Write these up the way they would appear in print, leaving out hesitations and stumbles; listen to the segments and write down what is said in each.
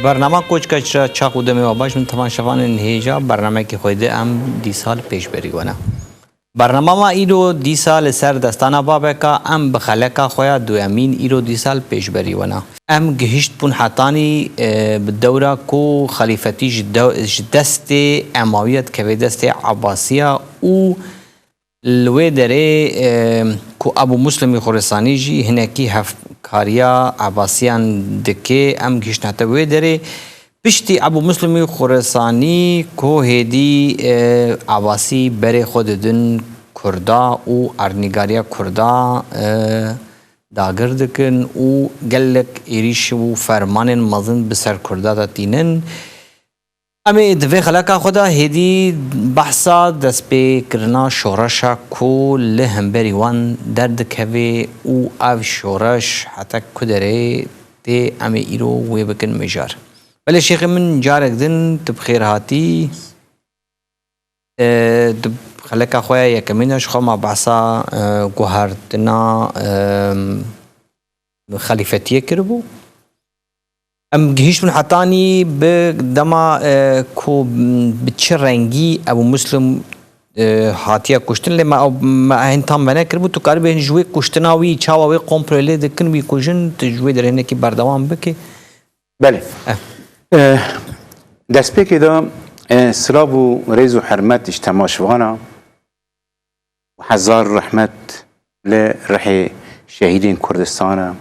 برنامه کوچ کچرا چاق و دمی و باش من تماشاوان هیجا برنامه که خواهده ام دی سال پیش بری گونه برنامه ما ایرو دی سال سر دستانا بابه که ام بخلقه خواه دو امین ایرو دی سال پیش بری گونه ام گهشت پون حتانی بدوره کو خلیفتیش دست امویت که دست عباسیه او لوی داره کو ابو مسلم خراسانی جی هنکی هفکاریا عباسیان دکه ام گشنته وی داره پشتی ابو مسلم خراسانی کو هدی عباسی بر خود دن کردا او ارنگاریا کردا داگر دکن او گلک ایریش و فرمان مزن بسر کردا دا تینن امی دوی خلقا خدا هدی بحثا دست پی کرنا شورشا کو لهم بری وان درد کوی او او شورش حتی کدره تی امی ایرو وی بکن مجار ولی شیخ من جارک دن تب خیر هاتی تب خلقا خواه یکمینش خواه ما بحثا گوهردنا خلیفتیه کربو ام گهیش من حتانی به دما کو بچه رنگی ابو مسلم هاتیه کشتن لی ما هنتام بنا کربو تو کاری به جوی کشتناوی چاواوی قمپرلی دکن وی کجن تجوی در هنه کی بردوام بکی بله دست پی که دا سلاب و ریز و حرمت اجتماعشوانا و هزار رحمت لرح شهیدین کردستانا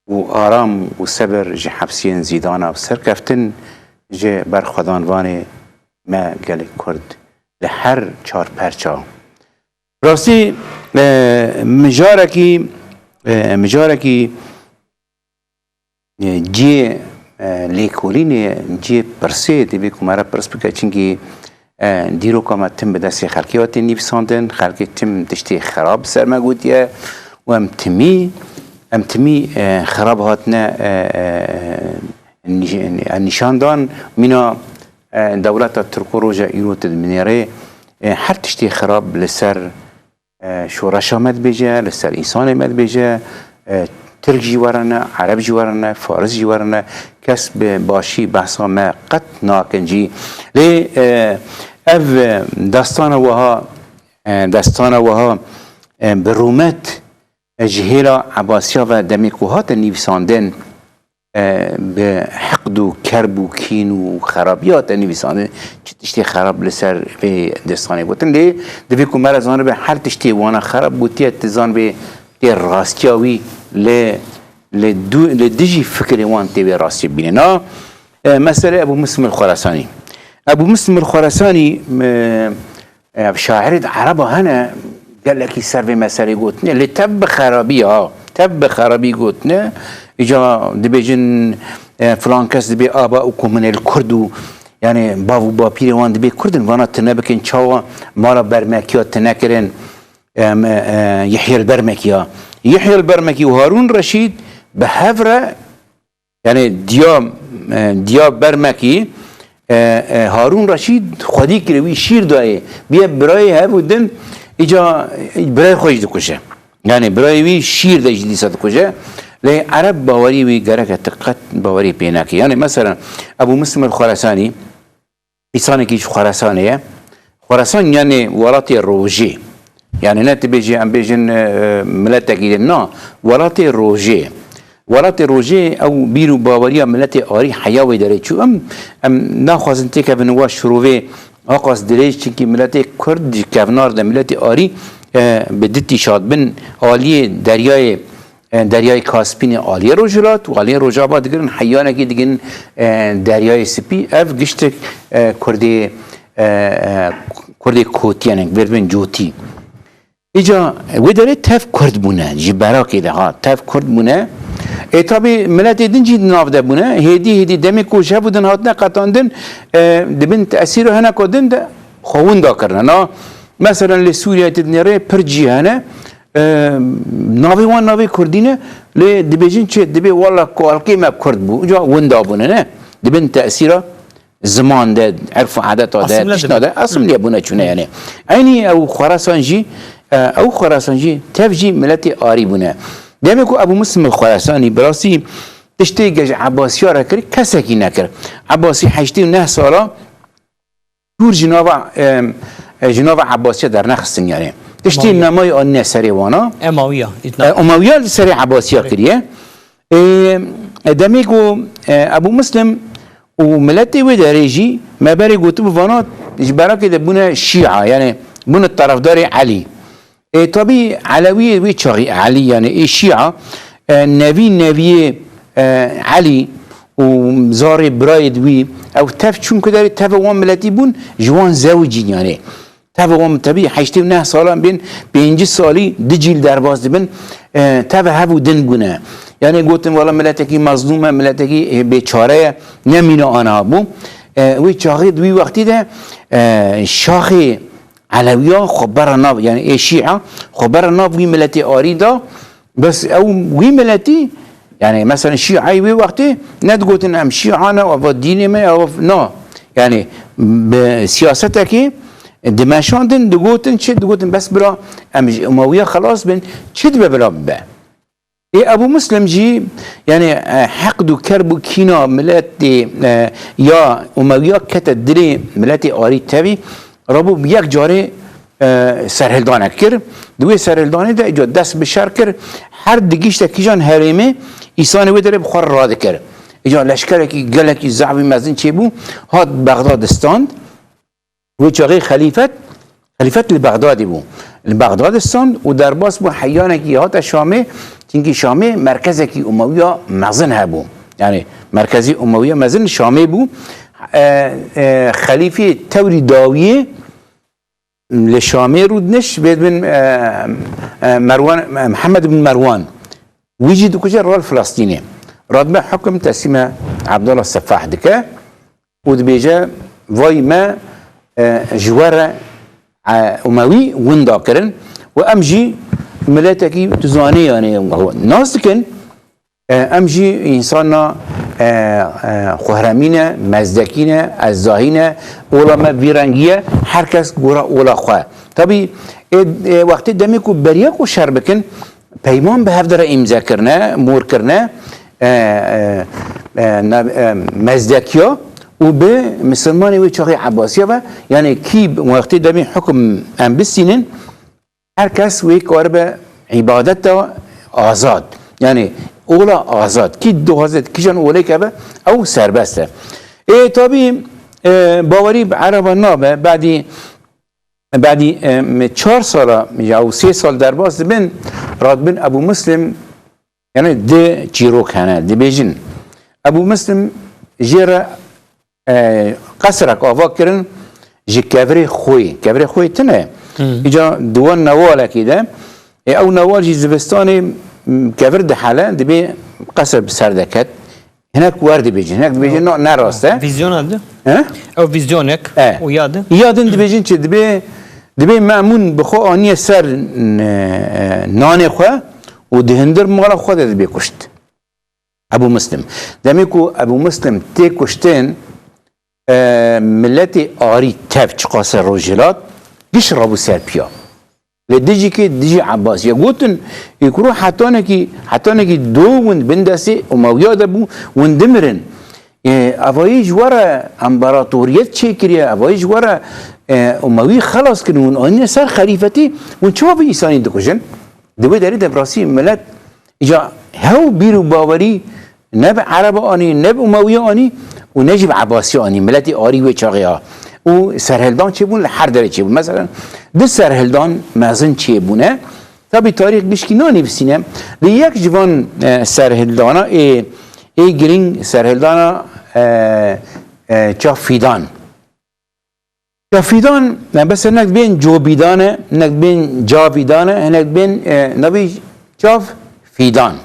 و آرام و صبر جه حبسین زیدانا و سرکفتن جه برخودانوان ما گل کرد لحر چار پرچا راستی مجارکی جه لیکولین جه پرسه دیوی کمارا پرس بکه چنگی دیرو کامت تم بدست خلقیات نیفساندن خلقی تم دشتی خراب سرمگودیه و امتمی خراب هاتنا نشاندان مینا دولت ترکو روژا ایرو تدمینیره هر تشتی خراب لسر شورش آمد بیجه لسر انسان آمد بیجه ترک جیوارنه عرب جیوارنه فارس جیوارنه کس باشی بحثا ما قط ناکنجی لی اف داستان وها برومت جهیلا عباسیا و دمیکوهات نیویساندن به حقد و کرب و کین و خرابیات نیویساندن چه تشتی خراب لسر به دستانه بودن لی دویکو مرزانه به هر تشتی وانا خراب بودی اتزان به تی راستیاوی لدیجی فکر وان تی به راستی بینه نا مسئله ابو مسلم الخراسانی شاعر عرب هنه قال لك يسر في مساري قوتنا اللي تب خرابي قوتنا اجا دبيجن فلان كاس دبي اباؤكم من الكرد يعني بابو بابيري وان دبي كردن وانا تنبكن تشاوا مالا برمكيا تنكرن يحيى البرمكي وهارون رشيد بهفره يعني ديا برمكي هارون رشيد خودی کروی شیر داره بیا برای هبودن ایجا برای خوش دکشه یعنی برای وی شیر داشت دیسات کشه لی عرب باوری وی گرک تقت باوری پیناکی یعنی مثلا ابو مسلم الخراسانی ایسانی که خراسان یعنی ولات روجه یعنی نه تبیجی ام بیجن ملت گیرن نه ولات روجه او بیرو باوری ملت آری حیاوی داره چون ام نخواستن تیکه بنواش شروعه آقاس دریج چنکی ملت کرد کفنار ده ملت آری بدتی شاد بن آلی دریای کاسپین آلی روجلات و آلی روجابا دیگرن حیانه که دیگرن دریای سپی اف گشت کرد کوتیانه بردن جوتی ایجا و داره تف کرد بونه جبراکی ده ها تف کرد بونه tabi millet edinci navda buna hedi demek koşa budun hatna katandın dibin tesiri hana kodun da xovun da karna mesela le Suriye tednere per cihane navi kurdine le dibejin çe dibe valla kolki map kurd bu ja wunda buna ne dibin tesiri zaman da عرف عادات da tişna da asıl buna çune yani aynı o Khorasanji tevci milleti ari buna demek ki Abu Muslim el-Khorasani براسي تشتی گج عباسی ها را کرد کسی کی نکرد عباسی 89 ساله دور جناب عباسی در نخستن یعنی تشتی نمای آن سری وانا امویه سری عباسی ها کریه دمی کو ابو مسلم و ملتی و درجی ما بری گوتو وانا برای که بونه شیعه یعنی بونه طرفدار علی طبی علوی وی چاقی علی یعنی شیعه نوی علی و زار براید وی او تف چون که داری تف وام ملتی بون جوان زوجین یعنی تف وام طبی 89 سالان بین 5 سالی دجیل درباز بین تف هفو دن بونه یعنی گوتن والا ملتی که مظلومه ملتی که بیچاره نمینه آنها بو وی چاقی دوی وقتی ده شاخی علویان خبر ناف یعنی شیعه خبر ناف وی ملتی آری دا بس او وی ملتی يعني مثلا الشيعة وي وقتي ندقوتن ام شيعانا او ديني ما او نا يعني بسياستك دمشان دن دقوتن شد دقوتن بس برا ام امويه خلاص بن شد بلا با ابو مسلم جي يعني حقد وكرب وكينا ملاتي يا امويه كتد دري ملاتي اري تبي ربو بيك جاري سرهلدان کر دوی سرهلدانی ده اجا دست بشر کر هر دگیش تا کیجان هریمه ایسان وی داره بخور راده کر اجا لشکره کی گله کی زعبی مزین چه بو هات بغداد استاند وی چاقی خلیفت لبغدادی بو لبغداد استاند و در باس بو حیانه کی هات شامه چنکی شامه مرکز کی امویه مزن هبو یعنی مرکزی امویه مزن شامه بو خلیفه توری داویه لشامي رودنش بيد بن مروان محمد بن مروان ويجي دكوجر رول فلسطيني راد ما حكم تسمى عبد الله السفاح دكا ودبيجا فاي ما جوار اموي ونداكرن وامجي ملاتكي تزاني يعني هو ناس كن امجي انسانا خهرمینه مزدکینه الزاهینه علما ویرانگیه هر کس گورا اولا خواه طبی وقتی دمی کو بریا کو شر بکن پیمان به هفدر امضا کرنه مور کرنه مزدکیا و به مسلمانی و چاقی عباسیه و یعنی کی وقتی دمی حکم ام بسینن هر کس وی کار به عبادت آزاد یعنی اولا آزاد کی دوازد کیشان اولی که به او سربسته طبی باوری عربان نابه بعدی 4 سال یا 3 سال در باز بین راد بین ابو مسلم یعنی ده چیروک هنه ده بیجن ابو مسلم جیر قصرک آوا کرن جی کبری خوی تنه ایجا دوان نواله که ده او نوال جی زبستانی كفر ده حالا دبي قصر بسردكت هناك ورد بيجي هناك بيجي نوع نراسته فيزيون هذا او فيزيونك وياده يادن دبيجين چه دبي مامون بخو اني سر نان خو ودهندر مال خو ده دبي كشت ابو مسلم دميكو ابو مسلم تي كشتين ملتي اري تف قاصر رجلات يشربوا سربيا لديجي كي ديجي عباس يقولون يكرو حتى نكي دو وند بندسي ومويا دبو وندمرن افايج ورا امبراطوريات شكريا افايج ورا اموي خلاص كنون ان صار خليفتي ونشوف انسان دكوجن دبي داري دبراسي ملت اجا هو بيرو باوري نب عرب اني نب اموي اني ونجيب عباسي اني ملتي اري وچاغيا و سرهلدان چه بون هر دره چه بون مثلا ده سرهلدان مازن چه بونه تابی تاریخ بشکی نانی بسینم لیک جوان سرهلدانا ای گرینگ سرهلدانا چا فیدان بس نک بین جوبیدانه نک بین جاویدانه نک بین نبی چاف فیدان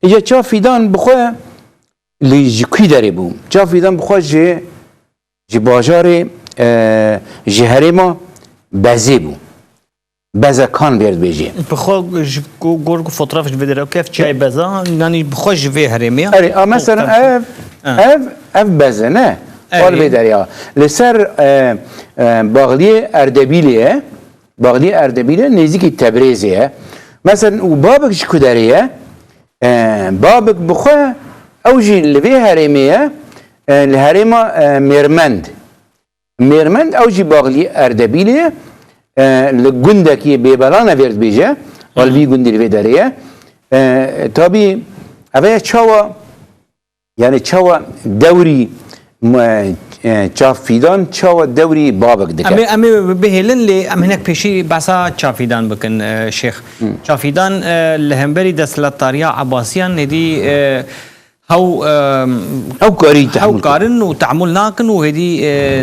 ایجا چا فیدان بخواه لی کی داره بوم چا فیدان بخواه جی باجار جهره ما بزه بو بزه کان برد بجی بخوا گرگ فوتوغراف جویدره کیف چای بزه یعنی بخوا جوی هرمی اره مثلا اف بزه نه قال بیدریا لسر باغلی اردبیلیه نزدیکی تبریزیه مثلا و بابک چکو داریه بابک بخوا او جی لوی هرمیه لهرما میرمند او جی باغلی اردبیلیه لگندکی بیبلانه ورد بیجه والبی گندی لوی داریه تابی اوه چاوا yani çava devri çafidan çava devri babak dike. Em bihêlin lê em hinek pêşî behsa çafîdan bikin Şeyx. Çafîdan li hemberî desthilatdariya Abbasiyan nedî hew karin û teamûl nakin û hêdî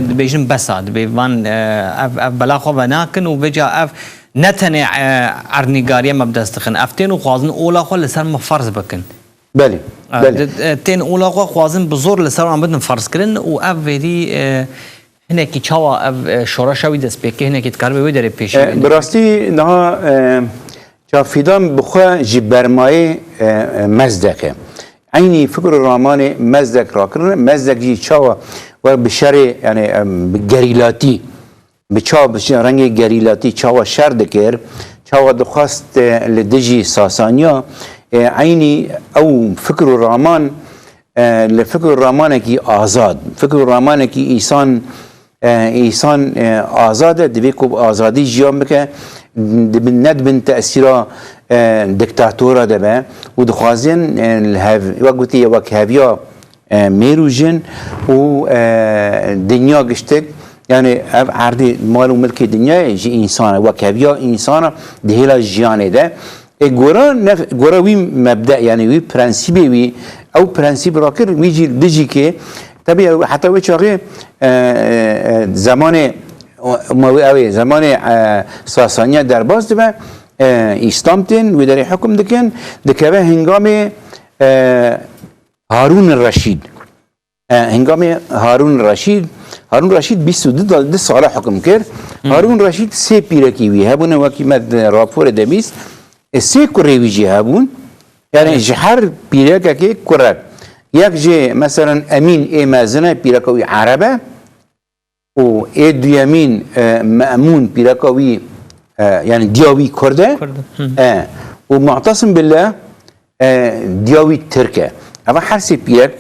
dibêjin besa dibê van ev bela xwe ve nakin û vêca ev ne tenê ernîgariya me bi dest dixin. Ev tên û xwazin ola xwe li ser me ferz bikin. Belê. Tên ola xwe xwazin bi zor li ser wan bidin ferz kirin û ev vedî hinekî çawa ev şoreşa wî dest pêkê hinekî dikaribe wê derê pêşî. Bi rastî niha çafîdan bi xwe ji bermayê mezdeke. Aynî fikr û ramanê mezdek rakirin. Mezdek jî çawa we bi şerê yani bi gerîlatî bi çawa bi rengê gerîlatî çawa şer dikir. Çawa dixwast li dijî Sasaniya aynî ew fikr û raman li fikr û ramanekî azad. Fikr û ramanekî îsan azad e divê ku azadî jiyan bike ne dibin teesîra diktatora de be û dixwazin wek gotî wek heviya mêrû jin û dinya giştek yani ev erdê mal û milkê dinyayê ji însan e wek heviya însana di hêla jiyanê de gora wî mebde yani wî prensîbê wî ew prensîb rakir wî jî dijî kê tabii heta wê çaxê zamanê zamanê Sasaniya derbas dibe İslam tên wê derê hukm dikin dikeve hengamê Harûn Reşîd hengamê Harûn Reşîd 22 sala hukm kir Harûn Reşîd sê pîrekî wî hebûne wekî me raporê de bîst sê kurê wî jî hebûn yani ji her pîrekekê kurek yek jê mesela Emîn ê mezine pîreka wî Arab e û ê duyemîn Me'mûn pîreka wî yani diya wî Kurd e û Mu'tasim Billah diya wî Tirk e ev her sê pîrek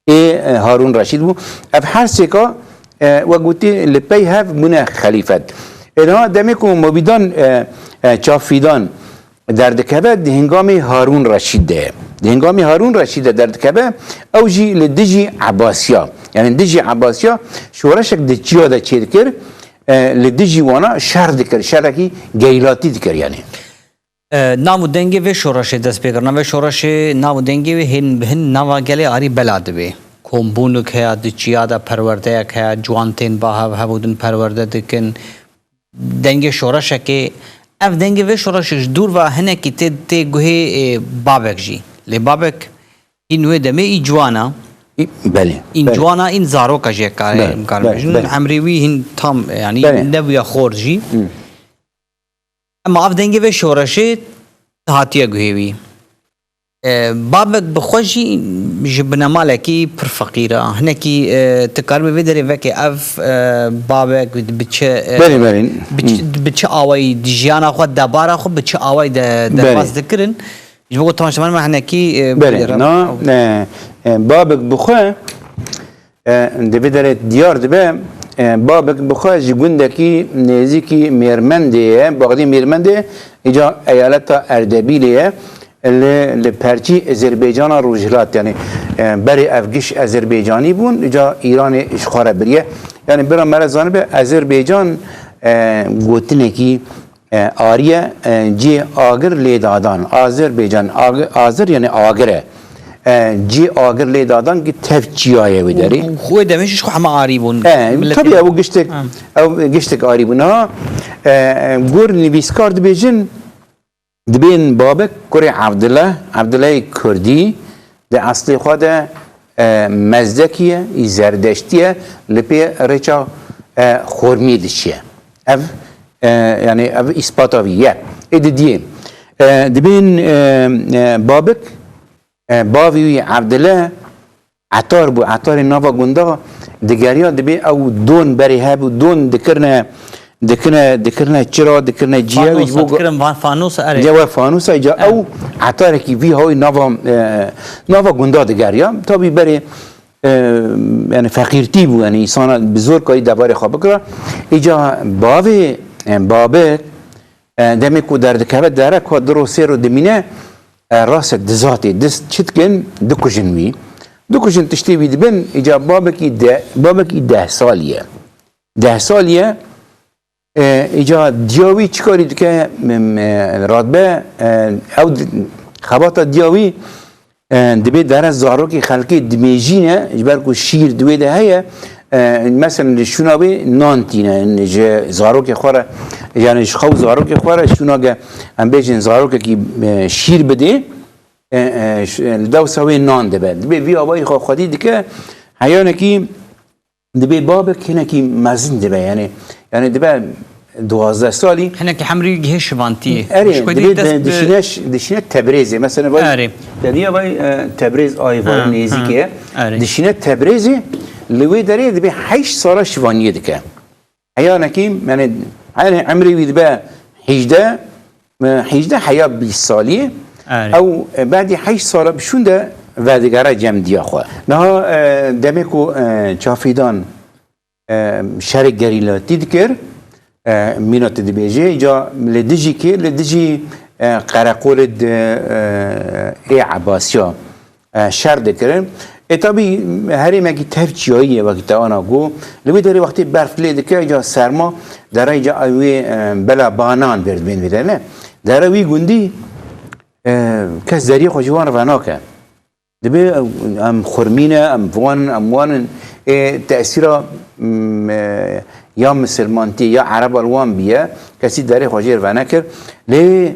ê Harûn Reşîd bû ev her sêka wek gotî li pey hev bûne xelîfet êna demê ku mobîdan çavfîdan derdikeve di hengamê Harûn Reşîd de ye di hengamê Harûn Reşîd de derdikeve ew jî li dijî Abbasiya yani dijî Abbasiya şoreşek di çiya de çê dikir li dijî wana şer dikir şerekî geylatî dikir yani Nav û dengê vê şoreşê dest pê kirin vê şoreşê nav û dengê wê hên bi hin nava gelê arî bela dibe kombûnik heye di çiya de perwerdeyek heye ciwan tên bahev hebû din perwerde dikin dengê şoreşekê ev dengê vê şoreşê ji dûr ve hinekî tê guhê babek jî lê babek în wê demê î ciwana belê în ciwana în zaroka jî karibêjin hemrê wî hîn tam yani nebuya xor jî Ema ev dengê vê şoreşê hatiye guhê wî babek bi xwe jî ji binemalekî pir feqîr e hinekî tu karibî vê derê vekê ev babek bi çi awayî di jiyana xwe debara xwe bi çi awayî derbas dikirin ji bo temaşevan me hinekî babek bi xwe di vê derê diyar dibe babek bi xwe ji gundekî nêzîkî Mêrmendê ye Baxdî Mêrmendê îca eyaleta Erdebîlê ye li perçî Ezerbaycana Rojhilat yani berê ev giş Ezerbaycanî bûn îca İranê işxare biriye yani bira me re zanibe Ezerbaycan gotinekî ariye cê agir lêdadan Azerbaycan azir yani agir e cê agir lêdadan ki tev çiyaye wê derê xwe demê jî xwe hema arî bûn tabii ew giştek arî bûn ha gor nivîskar dibêjin dibên babek kurê Abdullah Kurdî di eslê xwe de mezdekî ye î zerdeştî ye li pê rêça xormî diçiye ev yani ev îspata wî ye ê didiyê dibên babek bavê wî Abdullah etar bû etarê nava gunda digeriya dibê ew don berê hebû don dikirine دکرنه چرا دکرنه جیه فانوس تکرم فانوس اره جوا فانوس ایجا او عطاره کی وی های نوا گندا دگریا تا بی بره یعنی فقیرتی بو یعنی انسان بزرگ کاری دواره خواب بکره ایجا بابه دمی کو در دکبه داره که درو سیر رو دمینه راست دزاتی دست چتکن دو کجن تشتی بید بین ایجا بابه کی 10 سالیه ایجا دیاوی چکاری که رادبه او خبات دیاوی دبی در زاروکی خلقی دمیجینه جبر کو شیر دوی ده هيا مثلا شوناوی نانتینه نجه زاروکی خوره یعنی خو زاروکی خوره شوناگه ام بیجن زاروکی کی شیر بده دو سوی نان دبه دبی وی آبای خودی دکه حیانه کی دبی باب کنه کی مزن دبه یعنی دبه 12 سالی هنا که حمری گهش شوانتی اره دشینه تبریزه مثلا باید دنیا باید تبریز آیوار نیزی دشینه تبریزه لوی داره دبی 8 سال شوانیه دکه حیانه کی یعنی عمری وید به 18 حیا 20 سالیه او بعد 8 سال بشونده و دیگره جمع دیا خواه نه دمکو چافیدان شرک گریلاتی دکر مینات دبیجه ایجا لدیجی قرقول ای عباسیا شر دکرن اتابی هری مگی تفچیاییه وقتی تا آنا گو لبی داری وقتی برف لیده که ایجا سرما در ایجا اوی بلا بانان برد بین بیده نه در اوی گوندی کس داری خوشوان روانا که دبی ام خرمینه ام وان تأثیر یا مسلمانتی یا عرب الوان بیه کسی داره خواجه رو نکر لی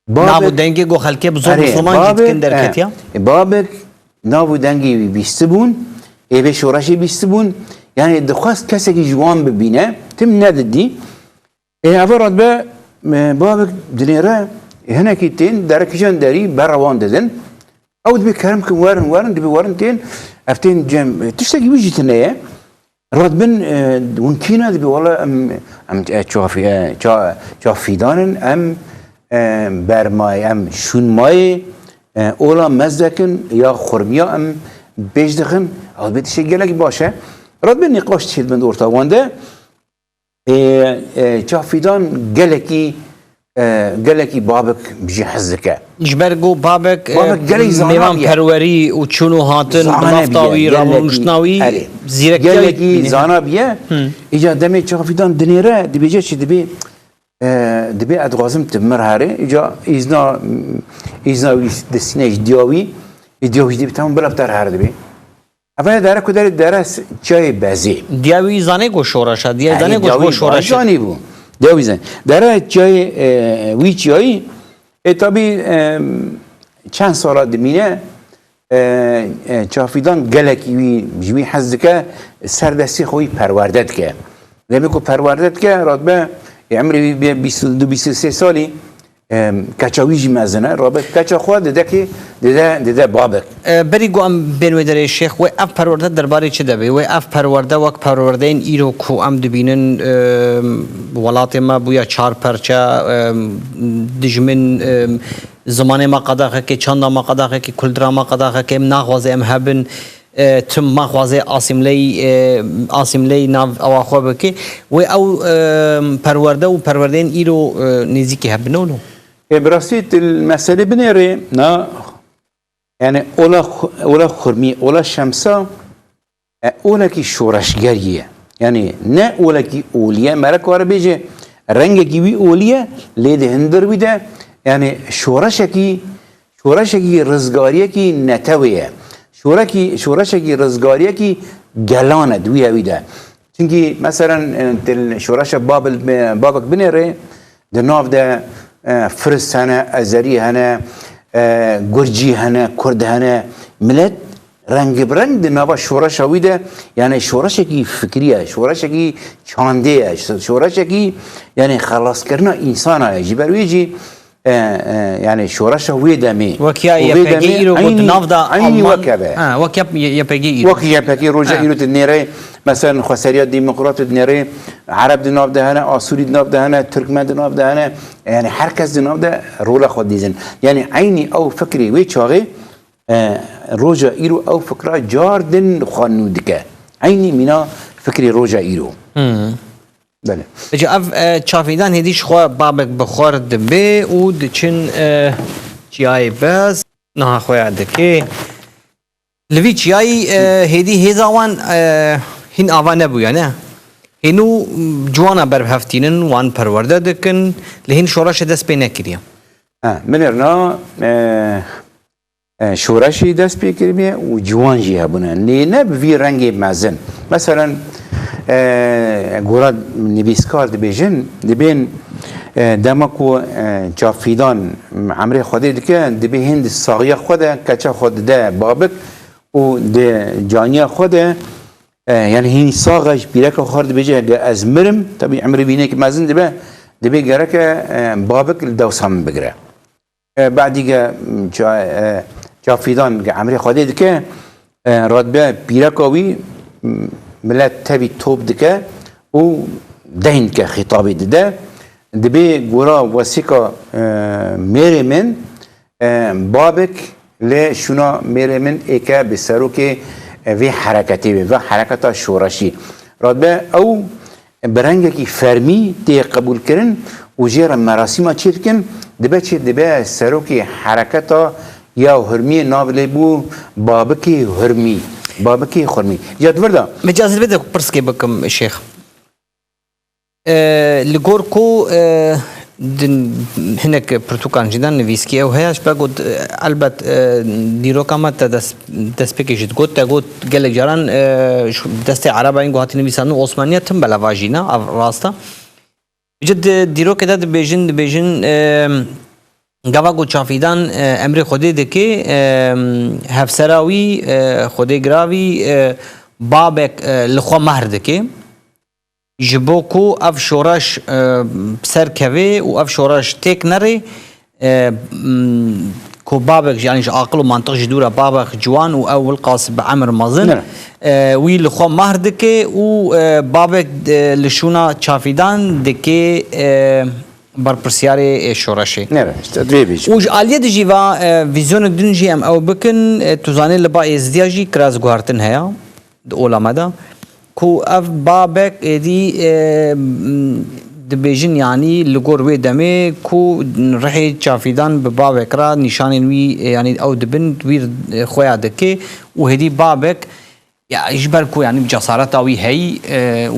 نابو دنگی گو خلکه بزرگ مسلمان جیت کن در کتیا بابک نابو دنگی بیسته بون به شورشی بیسته بون یعنی دخواست کسی که جوان ببینه تم نددی اول به بابک دنیره هنه که تین در کشان داری بروان دادن او دبی کرم که ورن دبی ورن تین افتین جم تشتاقی بیجی تنه رادبن ونكينا دبي والله ام چافیدانن ام برمای ام شون مای اولا مزدکن یا خرمیا ام بیج دخن او بیت شی گلک باشه رادبن نقاش تشید من دورتا وانده چافیدان گلکی بابک بجی حزکه جبرگو بابک گلی میوان پروری و چونو هاتن بلافتاوی رامونشناوی گلکی زانا بیه ایجا دمی چافیدان دنیره دبیجه چی دبی ادغازم تمر هره ایجا ایزنا دستینش دیاوی دبی تمام بلافتر هر دبی اوه داره کدر درس چای بازی دیاوی زانه گو شورشه دیاوی زانه گو شورشه زانی بو دیاوی زن داره چای وی چایی اتابی چند سال دمینه چافیدان گلکی وی جوی حزدکه سردستی خوی پروردد که دمی که پروردد که رادبه عمری 22-23 سالی کچاوی جی مزنه رابط کچا خود دیده بابک بری گو ام بینوی در شیخ و اف پرورده درباره چه دبی و اف پرورده وک پرورده این ایرو کو ام دبینن ولات ما بویا چار پرچه دجمن زمان ما قداخه که چند ما قداخه که کلدرا ما قداخه که ناغوازه ام هبن تم مخوازه آسیملی ناو اواخو بکی و او پرورده این ایرو نزیکی هبنولو براسيت المسألة بنيري نا يعني اولا خرمي اولا شمسا اولا کی شورشگریه يعني نه اولا کی اولیه مرک واره بیجه رنگ کی وی اولیه لیده هندر بیده يعني شورشکی رزگاریه کی نتویه شورشکی رزگاریه کی گلانه دویه ویده چونکی مثلا شورش بابک بنيري ده ناف ده فرس هنه ازری هنه گرجی هنه کرد هنه ملت رنگ برنگ ده نوا شورش هویده یعنی شورش کی فکریه شورش کی چانده شورش کی یعنی خلاص کردن انسان های جبروی جی يعني شورش وی دمی وكيا يبقي إيرو قد نافدا عيني وكبه وكيا يبقي إيرو وكي يبقي روجا إيرو تدنيري مثلا خساريات ديمقراط تدنيري عرب دناف دهنا آسوری دناف دهنا ترکمن دناف دهنا يعني هر کس دناف ده رولا خود دیزن يعني عيني او فكري وی چاغي روجا إيرو او فكرة جاردن خانو دكه عيني منا فكري روجا إيرو بله بجا اف چافیدان هدیش خوا بابک بخور دبه و دچن چیای بس نه خواه دکه لوی چیای هدی هزاوان هین آوا نبویا نه هینو جوانا برهفتینن وان پرورده دکن لهین شورش دست پی نکریم من ارنا شورشی دست پی کریمه و جوان جی هبونن نه بوی رنگ مزن مثلا گورا نویسکار دبیجن دبین دمکو چافیدان عمری خودی دکه دبی هند ساقی خود کچا خود ده بابک و ده جانی خود یعنی هین ساقش بیرک خورد بیجه از مرم طبی عمری بینه که مزن دبی گره که بابک دوسام بگره بعدی که چافیدان عمری خودی دکه رادبه بیرکاوی ملت تبي توب دكا و دين كخطابي ده دبي غورا وسيكا ميري من بابك لشونا ميري من ايكا بسروكي في حركتي في حركة شورشي رادبه او برنگكي فرمي تي قبول كرن وجيرا مراسيما تشيركن دبي سروكي حركة يا هرمي نابلي بو بابكي هرمي بابكي خرمي جاد وردا مجاز بدك برسكي بكم شيخ لغوركو هناك برتوكان جدا نفيسكي او هياش باقود البت ديرو كما دست بكيش تقول قالك جاران دست عربا ينقو هاتي نفيسانو عثمانية تم بلافاجينا راستا جد ديرو كده بيجن گاوا چافیدان امر خودی دکی هفسراوی خودی گراوی بابک لخوا مهر دکی جبو کو اف شورش سر کوي و اف شورش تک نری کو بابک یعنی عاقل و منطق جدورا بابک جوان و اول قاسب عمر مازن وی لخوا مهر دکی و بابک لشونا چافیدان دکی برپرسیاری شورشی. نه استدوی بیش. وج عالیت جیوا ویزیون دنجی ام او بکن توزانی لبا ازدیاجی کراز گوهرتن هیا اولامدا کو اف بابک دی دبیجن یعنی لگور وی دمه کو رحی چافیدان به بابک را نشان وی یعنی او دبن ویر خویا دکه و هدی بابک یا اجبر کو یعنی جسارت اوی هی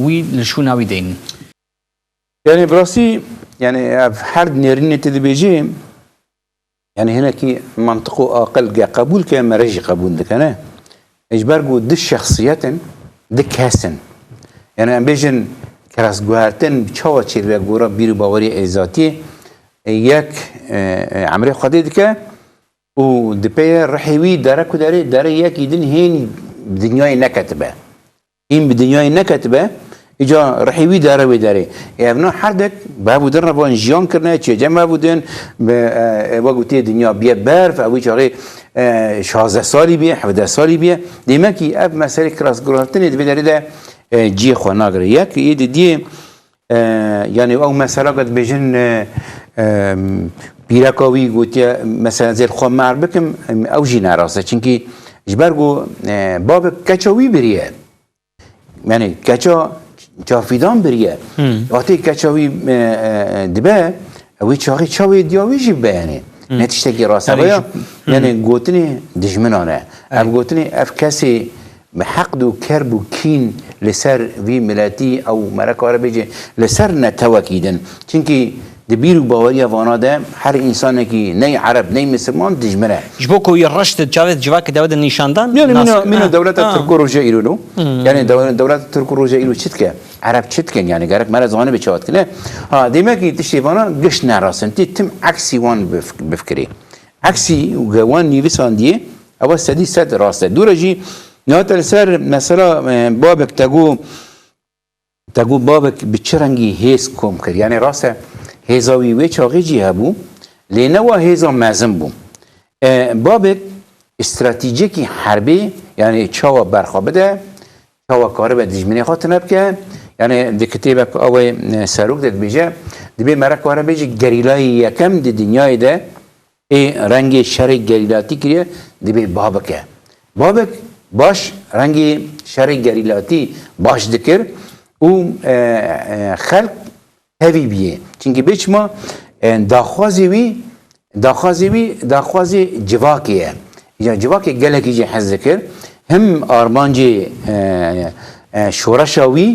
وی لشون اوی دین. يعني براسي يعني حرد نيرين تدبيجي يعني هنا كي منطقه اقل قبول كان مرجي قبول ده كان اجبار جو دي شخصيات دي كاسن يعني ام بيجن كراس غوارتن تشوا تشير غورا بيرو باوري ذاتي ياك عمري خديدك و دبي رحيوي دارك داري ياك يدن هين بدنياي نكتبه این بدنیای نکتبه ایجا رحیوی داره و داره ابنا هردک به بودن رو با جیان کرده چه جمع بودن به وقتی دنیا بیه برف اوی چاره 16 سالی بیه 17 سالی بیه دیمه که اب مسئله کراس گرفتن دی داره ده جی خو ناگره یک ایده دی یعنی او مسئله قد بجن بیرکاوی گوتی مثلا زیر خو مار بکم او جی نراسه چونکی جبرگو باب کچاوی بریه یعنی کچا چافیدان بریه وقتی کچاوی دبه اوی چاقی چاوی دیاوی جی بیانه نتیشتگی راسته بایا یعنی گوتنی دجمنانه اف گوتنی اف کسی بحقد و کرب و کین لسر وی ملتی او مرکاره بیجه لسر نتوکیدن چونکی دبیرو باوری وانا ده هر انسانی که نی عرب نی مسلمان دجمنه جبو کو يرشت جاوید جواك داود نشاندان يعني من دولة تركو روجا إيرو يعني دولة تركو روجا إيرو شتكه عرب شتكن يعني قالك مرة زمانه بتشوت كله ديما كي تشتيفانا قش نراسن تم عكسي وان بفكري عكسي وجوان نيفسان دي أول سدي سد راسه دورجي نهات السر مثلا بابك تجو بابك بتشرنجي هيس كوم كر يعني راسه هزاوي ويش عقيجي هبو لنوا هیزا مزن بوم بابک استراتیجیکی حربی یعنی چاوا برخوابده چاوا کاره به دجمنی خاطر نبکه یعنی دکتیب اوی سروک داد بیجه دبی مرا کاره بیجه گریلای یکم دی دنیای ده رنگ شر گریلاتی کریه دبی بابکه بابک باش رنگ شر گریلاتی باش دکر و خلق هوی بیه چونکه بیچ ما داخوازی جواکیه یا جواکی گلکی جی حز ذکر هم آرمانجی شورشاوی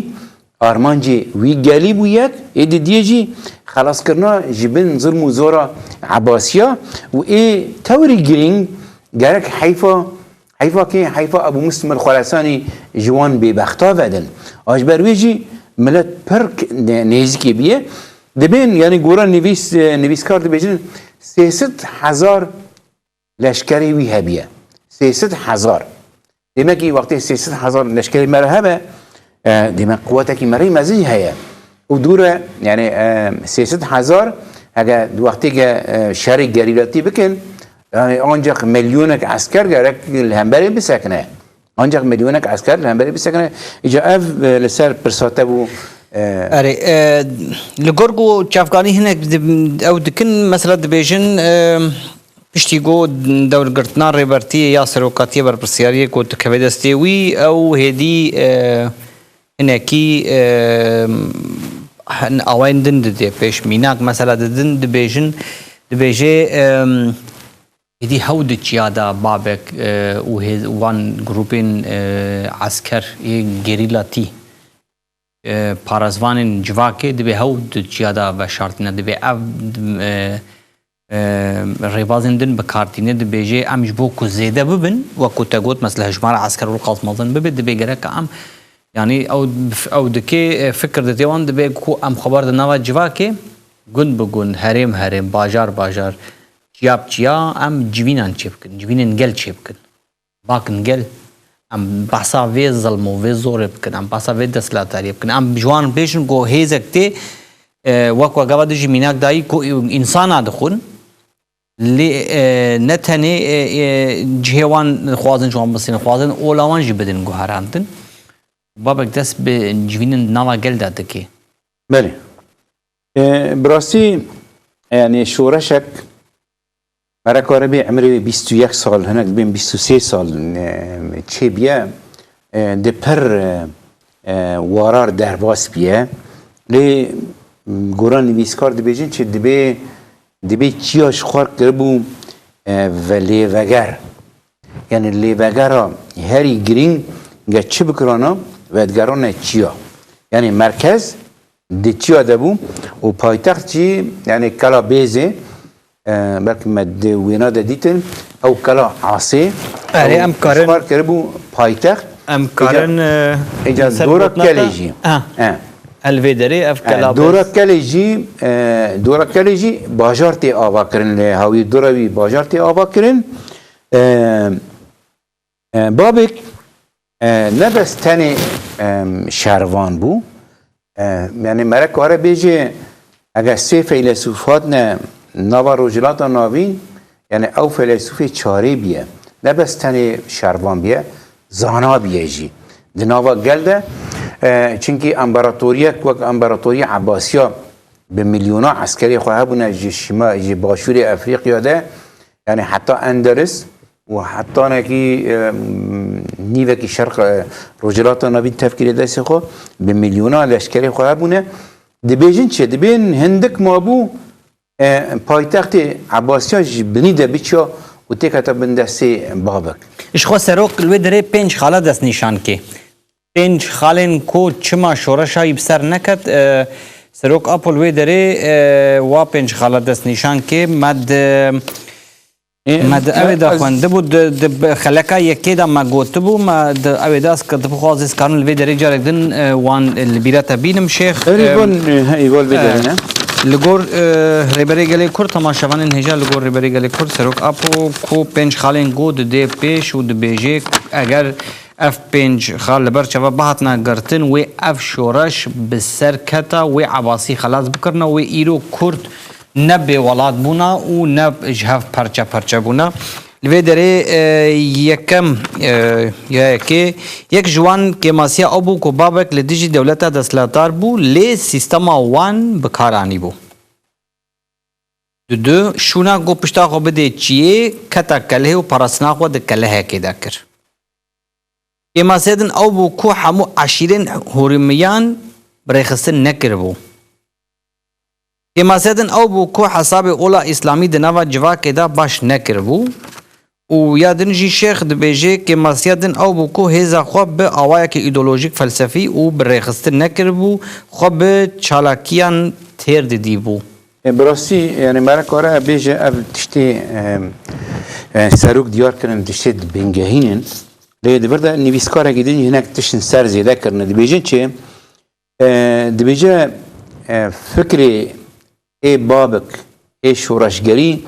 آرمانجی وی گلی بوید ایدی دیجی خلاص کرنا جبن ظلم و زورا عباسیا و ای توری گرینگ گرک حیفا ابو مسلم الخراسانی جوان ببختا ودن آجبرویجی ملت پرک نیزکی بیه دبین یعنی گورا نویسکار دبیجن 300,000 لشکری وی هبیه 300,000 demek ki وقتی 300,000 لشکری مره هبه demek قوتکی مره مزیج هیا و دوره یعنی 300,000 اگر وقتی که شهر گریلاتی بکن yani ancak milyonluk asker gerek lehemberi bisekne ancak milyonluk asker lehemberi bisekne ica ev leser persate bu اري لغورغو تشافغاني هناك او دكن مثلا دبيجن بشتيغو دور قرتنا ريبرتي ياسر وقاتيه بربسياريه كو تكفيدستيوي او هدي هناكي اوين دن دي بيش ميناك مثلا دن دبيجن دبيجي هدي هود تشيادا بابك وان جروبين عسكر جريلاتي پارازوان جواکه دبی هود جیادا و شرطینه دبی اف ریوازندن بکارتینه دبی جه امش بو کو زیده ببن و کو تگوت مثلا هجمار عسكر والقاط مازن ببی دبی گرک ام يعني او دكي فكر دتيوان دبي كو ام خبر دنوا جواكي گون بگون هرم باجار چیا ام جوینان چپکن جوینن گل چپکن باکن گل ام بحثا وی ظلم و وی زور بکن ام بحثا وی دسلاتاری بکن ام جوان بیشن کو هیزکتی وکو گواد جمیناک دایی کو انسان دخون لی نتنی جهوان خوازن جوان بسین خوازن اولاوان جی بدن گوهراندن بابک دست به جوینن نوا گل داده که بله براستی يعني شورشك مرا كاربي عمري 21 سال هناك بين 23 سال چه بيه ده پر وارار درباس بيه لی گوران نویسکار دبیجن چه دبی چیاش خوار کربو و لیوگر یعنی لیوگر هری گرینگ گه چه بکرانا و ادگران چیا یعنی مرکز دی چیا دبو و پایتخت چی یعنی کلا بیزه بلکه مد وینا دیتن او کلا عاصی ام کارن خوار کربو پایتخت ام کارن اجاز دورا کلیجی الویدری اف کلابس دورا کلیجی باجارتی آوا کرن هاوی دوراوی باجارتی آوا کرن بابک نبست تنی شهروان بو یعنی مرا کاره بیجه اگر سه فیلسوفات نه نوا روجلات ناوین یعنی او فیلسوف چاری بیه نبست تنی شهروان بیه زانا بیه جی دناوا گلده چونکی امپراتوریه وک امپراتوری عباسیا به میلیونا عسکری خواه بونه شما باشور افریقیا ده یعنی حتی اندلس و حتی نکی نیوه کی شرق رجلات نبی تفکیر دست خو به میلیونا لشکری خواه بونه دبیجن چه دبین هندک مابو پایتخت عباسیا بنیده بچه و تکتا بندستی بابک اشخوا سروق الویدره 5 خاله دست نشان که 5 خالن کو چما شورشای بسر نکد سروک اپل وی داره و 5 خاله دست نشان که مد اویدا خونده بود خلکا یکی دا ما گوته بود مد اویدا است که دبو خواه از کارن الوی داره جارک دن وان البیرات بینم شیخ ایوال بیداره نه لگور ریبری گلی کرد تماشاوان انهجا لگور ریبری گلی کرد سروک اپو کو 5 خالن گود ده پیش و ده بیجه اگر اف 5 خال لبر چوا بهاتنا گرتن و اف شورش بسر کتا و عباسی خلاص بکرنا و ایرو کرد نه به ولاد بونا و نه جهاف پرچه پرچه بونا لوی داره یکم یا که یک جوان که ماسیا ابو کو بابک لدیجی دولت دستلاتار بو لی سیستم وان بکارانی بو دو شونا گو پشتا خو بده چیه کتا کله و پرسنا خو د کله کې دا کر که ماسیدن ابو کو همو عشیرین هورمیان برخصن نکر بو که ماسیدن ابو کو حساب اولا اسلامی د نوا جوا کې دا باش نکر بو و یادن جی شیخ د بیجه که ماسیدن او بو کو هزا خو به اوای که ایدئولوژیک فلسفی او برخصت نکر بو خو به چالاکیان تیر دی بو براستی یعنی مرا کاره بیجه اف تشتی سروک دیار کردن تشتی بنگهینن لیده برده نویسکاره گیدن هنک تشتن سر زیده کردن دی بیجه چه دی بیجه فکری ای بابک ای شورشگری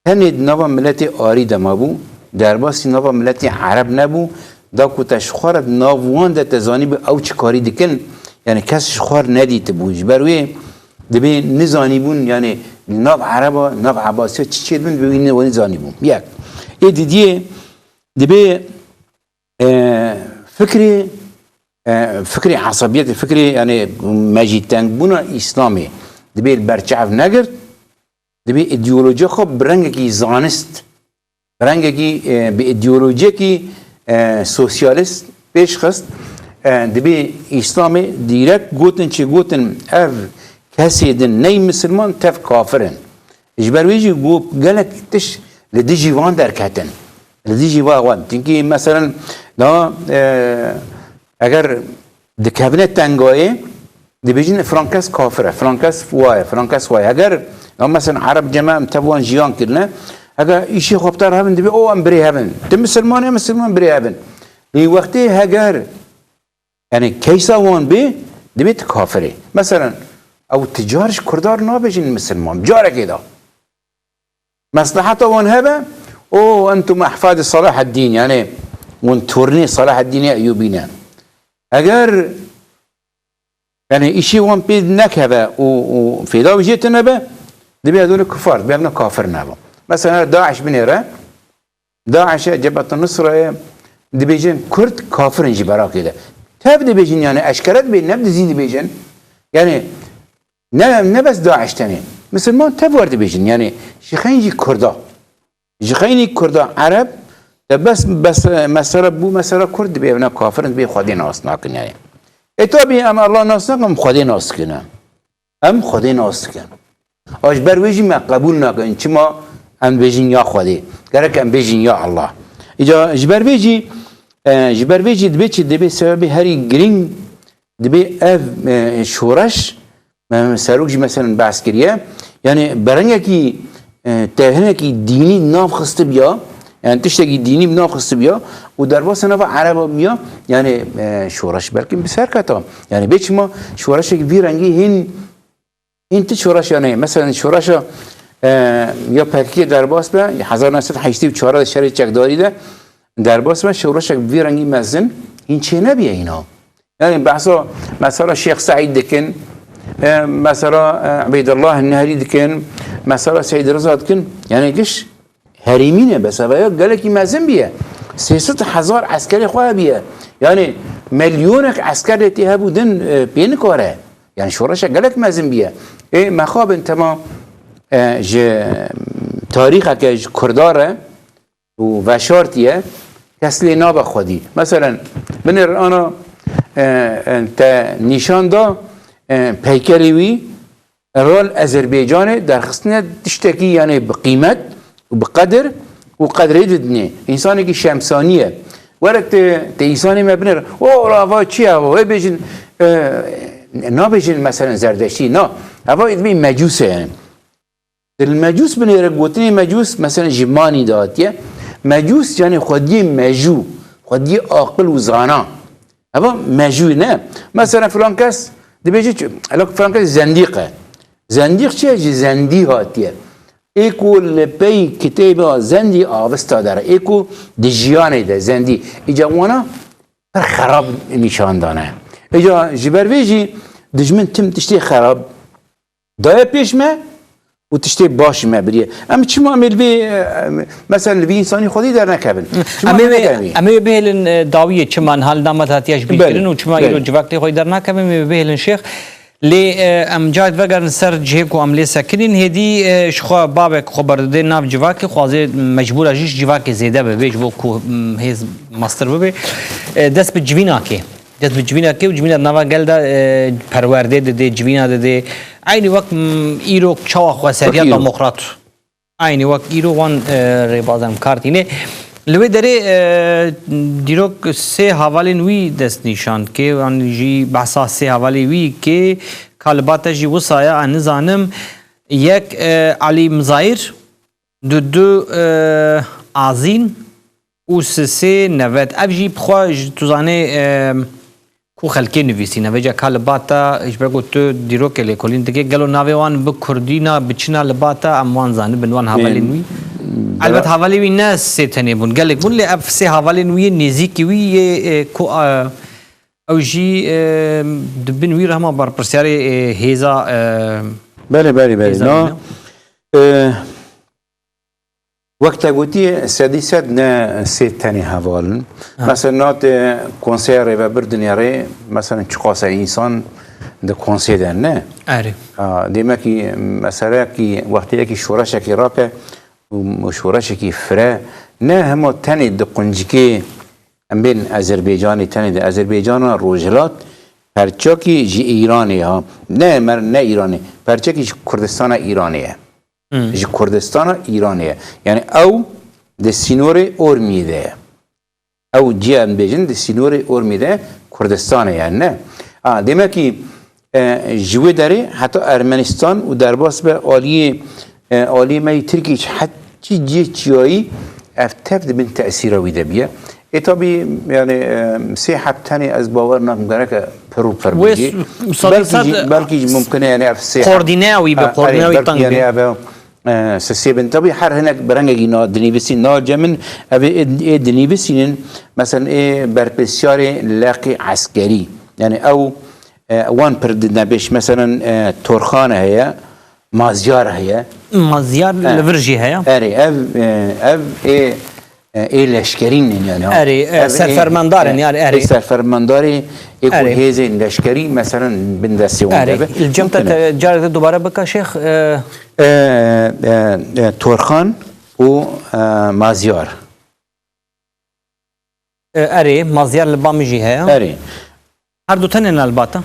هند نوا ملت آری دما بو در باسی نوا ملت عرب نبو دا کتش خوارد ناوان ده تزانی به او چه کاری دکن یعنی کسش خوار ندیت بوش بروی دبی نزانی بون یعنی ناو عربا ناو عباسی چی چی دون ببین و نزانی بون یک ای دیدیه دبی فکری عصبیت فکری یعنی مجید تنگ بونا اسلامی دبی برچعف نگرد دبی ایدئولوژی خوب برنگ کی زانست برنگ کی به ایدئولوژی کی سوسیالیست پیش خست دبی اسلامی دیرک گوتن چه گوتن اف کسی دن نی مسلمان تف کافرن اجبرویجی گو گلک تش لدیجی وان در کتن لدیجی وان تینکی مثلا لا اگر دکابنت تنگایه دبیجن فرانکس کافره فرانکس وای اگر مثلا عرب جماعه تبوان جیان کرنه اگر ایشی خوبتر هبن دبی او ام بری هبن دم مسلمان بری هبن لی وقتی اگر یعنی کیسا وان بی دبیت کافره مثلا او تجارش کردار نابجین مسلمان جاره کدا مصلحت وان هبه او انتم احفاد صلاح الدین یعنی وان تورنی صلاح الدین ایوبینه اگر یعنی ایشی وان پید نکهبه و فیدا بجیت نبه دبی هدول کفار بیابنا کافر نبا مثلا داعش بنیره داعش جبهت النصره دبیجن کرد کافر انجی برا کده تب دبیجن یعنی اشکرت بی نبد زین دبیجن یعنی نه بس داعش تنی مسلمان تب ورد بیجن یعنی شخینجی کردا عرب بس مثلا بو مثلا کرد بیابنا کافر بی خودی ناس ناکن یعنی اتابی ام الله ناس ناکن خودی ناس کنم ام خودی ناس کنم آج برویجی ما قبول نکن چی ما ام بیجین یا خودی گرک ام بیجین یا الله اجا جبرویجی دبی چی دبی سبب هری گرینگ دبی اف شورش سروک جی مثلا بحث کریه یعنی برنگه کی تهنه کی دینی ناف خسته بیا یعنی تشتگی دینی ناف خسته بیا و در باس ناف عرب بیا یعنی شورش بلکن بسر کتا یعنی بیچ ما شورش کی وی رنگی این تی شورش یعنی مثلا شورش یا پاکی در باس به 1984 شهر چکداری ده در باس به شورش وی رنگی مزن این چه نبیه اینا یعنی بحثا مثلا شیخ سعید دکن مثلا عبید الله النهری دکن مثلا سعید رضا دکن یعنی گش هریمینه بس اویا گله کی مزن بیه 300,000 عسکری خواه بیه یعنی میلیونک عسکر اتیه بودن بین کاره یعنی شورش گلک مزن بیه ای مخاب انتما تاریخ که کرداره و شارتیه کسلی ناب خودی مثلا بنر انا انت نشان دا پیکری وی رول آذربایجان در خصنه تشتکی یعنی بقیمت و بقدر و قدری دنیا انسانی که شمسانیه ورد انسانی مبنر او راوا چیه و بیجن نابجن مثلا زردشتی نه هوا ادمی مجوسه یعنی المجوس بنیره گوتنی مجوس مثلا جمانی داتیه مجوس یعنی خودی مجو خودی عاقل و زانا هوا مجو نه مثلا فلان کس دبیجی الان فلان کس زندیق چیه زندی هاتیه ایکو لپی کتاب زندی آوستا داره ایکو دجیانه ده زندی ایجا وانا خراب نشان دانه ایجا جبرویجی دجمن تم تشتی خراب دای پیش ما وتشتي باش ما بريه ام چما عمل بي مثلا بي انساني خودي در نكبن اما بهلن داویه چمان حال نامت هاتیاش بیکرن و چما ایرو جوکتی خوی در نکبن می بهلن شیخ لی امجاد وگرن سر جهک و عملی سکنین هدی شخوا بابک خبر ده ناف جواکی خوازه مجبور اجیش جواکی زیده به بیش بو کو هیز ماستر ببه دست به جوینا که دست به جوینا که و جوینا نوا گلده پرورده ده جوینا ده عینی وقت ایرو چوا خوا سریعت دموکرات عینی وقت ایرو وان ریبازم کارتینه لوی داره دیروک سه حوالی نوی دست نشان که آن جی بحثا سه حوالی وی که کالبات جی وسایا انزانم یک علی مزایر دو آزین و سه نوت ابجی بخواج توزانه کو خلکی نویسی نویجا کالباتا اجبرگو تو دیروک لیکولین دیگه گلو ناویوان به کردینا بچنا لباتا اموان زانه بنوان حوالی نوی البته حوالی وی نه سه تنه بون گلک بون لی اف سه حوالی نوی نزیکی وی کو او جی دبن وی رحمه بر پرسیاری هیزا بله نه وقت قوتي سادسات نا سيت تاني هوالن مثلا نات كونسير و بردن ياري مثلا چقاسه انسان ده كونسير ده نه اره ديما كي مثلا كي وقتها كي شورشه كي راكه وشورشه كي فرا نه هم تاني ده قنجكي ام بين اذربيجاني تاني ده اذربيجان روجلات پرچاکی جی ایرانی ها نه ایرانی پرچاکی کردستان ایرانیه جی کردستان ایرانیه یعنی او ده سینور ارمیده او جی ام بیجن ده سینور ارمیده کردستانه یعنی نه دیمه که جوه داره حتی ارمنستان و در باس به آلی مای ترکی حتی جی چیایی افتف ده بین تأثیر ویده بیه ایتابی یعنی سه حبتانی از باور نمی‌کنه که پرو بیجی بلکه ممکنه یعنی افسه کوردیناوی به کوردیناوی تنگ یعنی سسیبن طبی هر هنگ برنگی نا دنیبسی نا جمن اوی دنیبسین مثلا برپسیار لاقی عسکری یعنی او وان پرد نبیش مثلا تورخانه هیا مازیار هیا مازیار لورجی هیا اری او لشکرین یعنی اری سرفرماندارن یعنی اری سرفرمانداری ایکو هیز لشکری مثلا بندسیون اری الجمعه جارت دوباره بکا شیخ تورخان و مازیار اری مازیار لبامیجی هیا اری هر دو تنین الباتا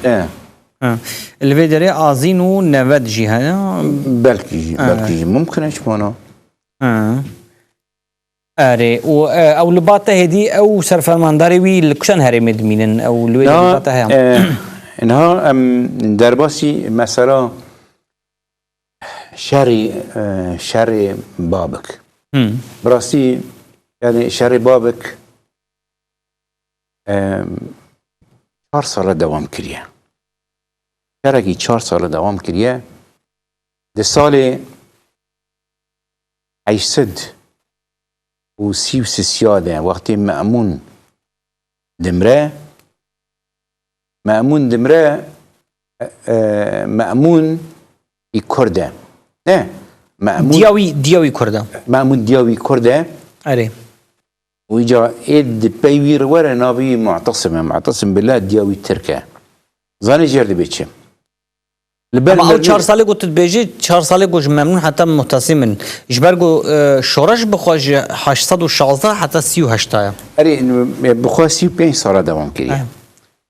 اللي داره آزین و نود جی هیا بلکی ممکنه شمانا اره و او لباتا هدی او سرفرمانداری وی لکشن هرم دمینن او لوی لباتا هم اینها درباسی مثلا شر بابک براستی یعنی شر بابک 4 سال دوام کریه شرکی 4 سال دوام کریه ده سال 800 و 33 وقتی مأمون دمره مأمون کرده نه مأمون دیاوی کرده مأمون دیاوی کرده اره و ایجا اید پیویر وره نابی معتصم بالله دیاوی ترکه زانی جرده بیچه اما او 4 ساله گوتت بیجی 4 ساله گوش ممنون حتی متصمن اجبرگو شورش بخواج 816 حتی 38 آیا اری بخواه 35 ساله دوام کریه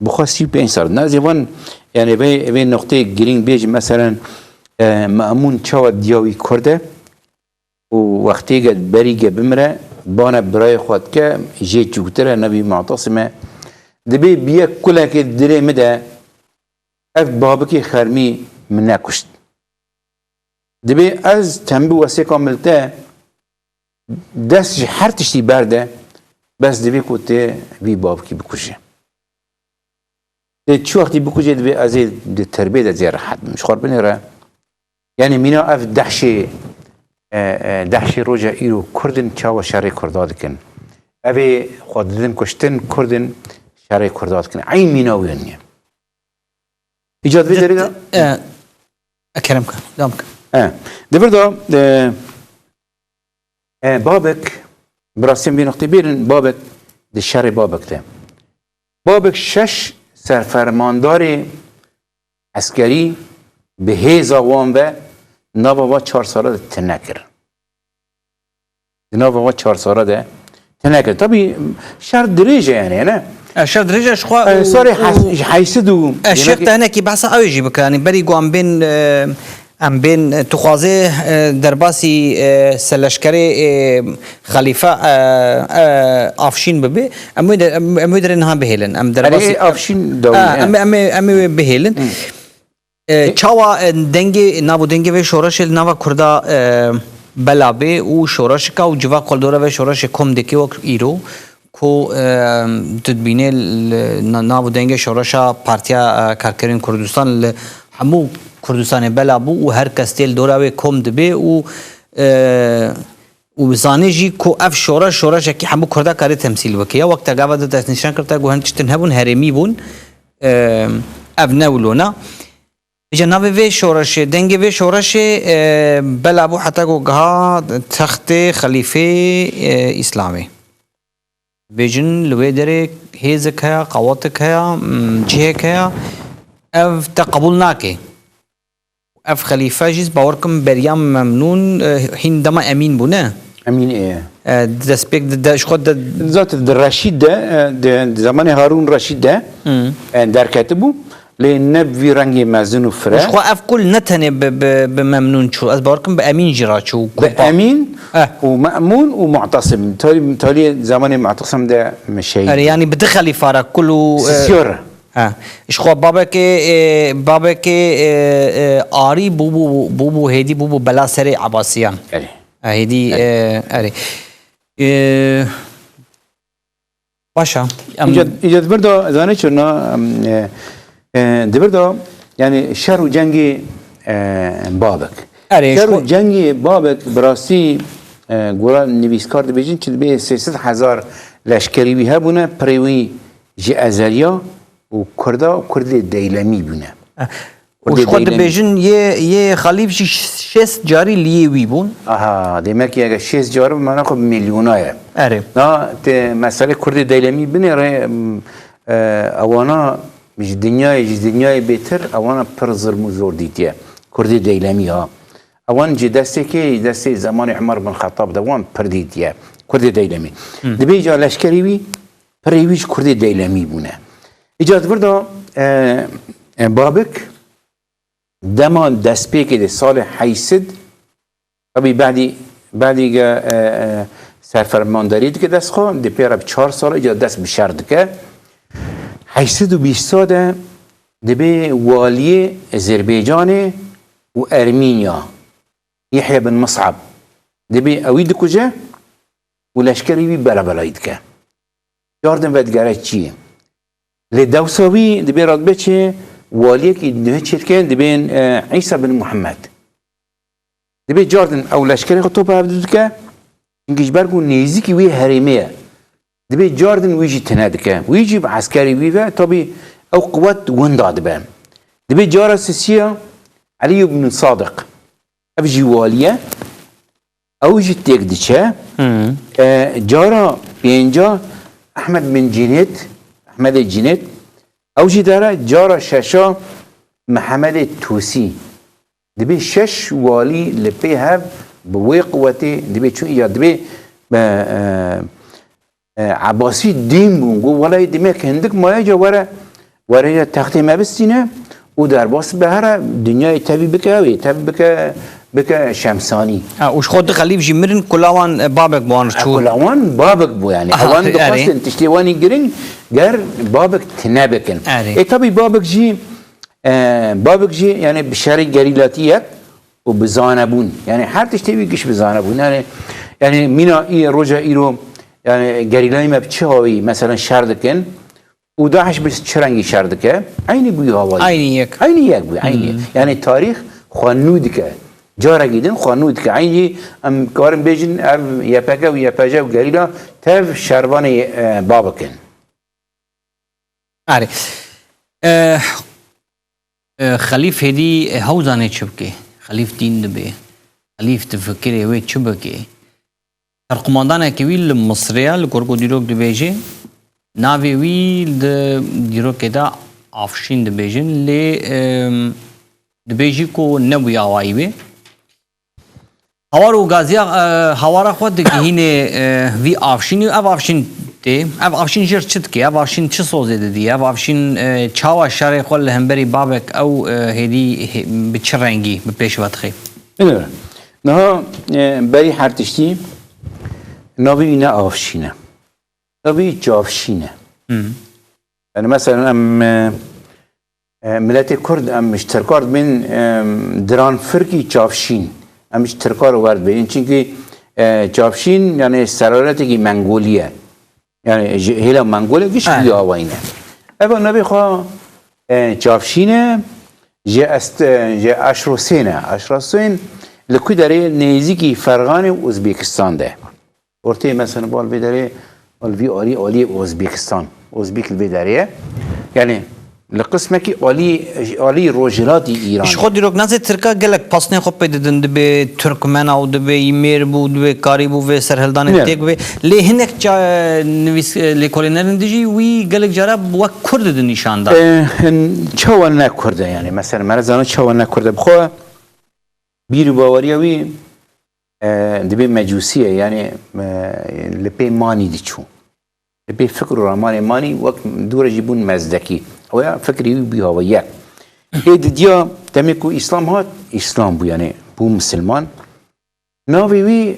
بخواه 35 ساله نازیوان یعنی به نقطه گرینگ بیج مثلا مأمون چاو دیاوی کرده و وقتی گد بریگه بمره بانه برای خود که جه چوکتره نبی معتصمه دبی بیه کله که دره مده اف بابکی خرمی من نکشت دبی از تنبی واسه کاملته دست هر تشتی برده بس دبی کته بی بابکی بکشه چه وقتی بکشه دبی از تربیه ده زیر حد مش خور بنیره یعنی مینا اف دهش روجا ایرو کردن چاو شهر کرداد کن اوی خود دادن کشتن کردن شهر کرداد کن این مینا ویانیه ایجاد بیداری دا؟ اکرم کن دام کن دبردا بابك براسم بی نقطه بیرن بابك ده شر بابك ده بابك شش سرفرماندار عسکری به هیزا وان و ناوا 4 ساله ده تنکر ناوا 4 ساله ده تنکر طبعا شر دریجه یعنی نه شر درجه شخوا سوري حيسدوا الشيخ تاعنا كي بحث اوجي بكاني بري قام بين ام بين تخوازي درباسي سلشكري خليفه افشين ببي ام درنها بهيلن ام درباسي افشين دولي ام بهيلن چاوا دنگي نابو دنگي و شورش ناوا كردا بلابي و شورش کا و جوا قلدوره و شورش كوم دكي و ايرو کو تدبینه ناو دنگ شورشا پارتیا کارکرین کردستان همو کردستان بلا بو و هر کستیل دوراوی کم دبه و زانه جی کو اف شورش کی همو کرده کاری تمثیل وکیا وقت گاوا دست نشان کرده گوهن چتن هبون هرمی بون اف نولونا جناب وی شورش دنگ وی شورش بلا بو حتی گو گها تخت خلیفه اسلامی بیجن لوی داره هیزک هیا قواتک هیا جهک هیا اف تقبل ناکه اف خلیفه جیز باورکم بریام ممنون حین دما امین بونه امين ايه دست بيك داش خد ذات الرشيد ده زمان هارون رشيد ده در كاتبه لنبي رنگي مازن وفرا شو اف كل نتنه بممنون شو از باوركم بامين جراتشو بامين ومأمون ومعتصم تالي زمان معتصم ده مشي يعني بدخلي فارق كله سيورة ايش خو بابك آري بوبو هدي بوبو بلا سري عباسيان هدي اري باشا ايجاد برضه زانه شنو دبردا يعني شر جنگي بابك شر جنگي بابك براسي گورا نویسکار دبیجین چه به 300,000 لشکری بی هبونه پریوی جی ازلیا و کرد دیلمی بونه وش خود بیجین یه خلیف شست جاری لیه وی بون demek ki اگه 6 جاری من خب میلیونایه اره نه مسئله کرد دیلمی بونه اوانا مش دنیای بهتر اوانا پر ظلم و زور دیتیه کرد دیلمی ها اوان جی دسته زمان عمر بن خطاب دوان پر دیتیه کرد دیلمی دبی جا لشکری وی پریویش کرد دیلمی بونه ایجاد بردا بابک دمان دست پیک ده سال 800 طبی بعدی سرفرمانداری که دست خواه ده پیرا 4 سال ایجاد دست بشرد که 820 ساله دبی والی آذربایجان و ارمینیا یحیی بن مصعب دبی اوید کجا و لشکری بی بلایید که جاردن ودگره چیه لدوساوی دبی رادبه چه والی که نه چرکن دبین عیسی بن محمد دبی جاردن او لشکری خطو بابدود که اینکه برگو نیزی که وی حریمه دبي جاردن ويجي تنادك ويجي بعسكري ويفا طبي او قوات ونداد بان دبي جارة سيسيا علي بن صادق افجي والية او جي تيك ديشا جارة بينجا احمد الجنيد او جي دارا جارة شاشا محمد التوسي دبي شش والي لبي هاب بوي قوتي دبي شو ايا دبي عباسی دین بون گو ولای دیمه هندک مایه ورا تختی مبستینه و در باس به هر دنیای تبی بکه شمسانی وش خود خلیف جی مرن کلاوان بابک بوان چون کلاوان بابک بو یعنی اوان دخواستن تشتیوانی گرین گر بابک تنبکن ای طبی بابک جی یعنی بشری گریلاتیت و بزانبون یعنی هر تشتیوی کش بزانبون یعنی مینا ای روژا ای رو يعني جريلاي ما بتشاوي مثلا شاردكن وداعش بس تشرنجي شاردكه عيني بو هواي عيني يك بو عيني يعني تاريخ خانودك جارا جدا خانودك عيني ام كارم بيجن ام ياباكا وياباجا وجريلا تاف شرباني بابكن خليف هدي هوزانه چبكي خلیف دین دبی خلیف تفکری وی چه بکی ترقماندان که ویل مصریه لگرگو دیروک دبیجه ناوی ویل دیروک دا آفشین دبیجن لی دبیجی کو نبوی آوائی بی هوار و گازیا هوارا خود که هینه وی آفشینی او آفشین تی او آفشین جر چت کی او آفشین چه سوزه دی او آفشین چاوا شر خل همبری بابک او هدی بچه رنگی به پیش وقتی نه نه بری هر تشتی ناوی نه آفشینه ناوی جافشینه يعني مثلا ملت کرد اشترکار بین دران فرقی جافشین اشترکار ورد بین چونکه جافشین یعنی سراراتی که منگولیه یعنی هلا منگولیه گیش بی آواینه اما نبی خواه جافشینه جه اشروسین لکوی داره نیزی فرغان ازبیکستان ده ورته مثلا بال بداره الوی آلی ازبیکستان ازبیک الوی داره یعنی لقسمه که آلی روجلاتی ایران اش خود دیروک نزد ترکا گلک پاسنه خوب پیدن دبی ترکمن او دبی ایمیر بود دبی کاری بود و سرهلدان تیگ و لی هنک جا نویس لیکولینرن دیجی وی گلک جرا بوا کرد نشان داد چاوان نکرده یعنی مثلا مرزانا چاوان نکرده بخواه بیرو باوریا وی دبی مجوسیه یعنی لپی مانی دی چون لپی فکر رامان مانی وقت دور جیبون مزدکی او یا فکری بی هوایه اید دیا تمیکو اسلام هات اسلام بو یعنی بو مسلمان ناوی وی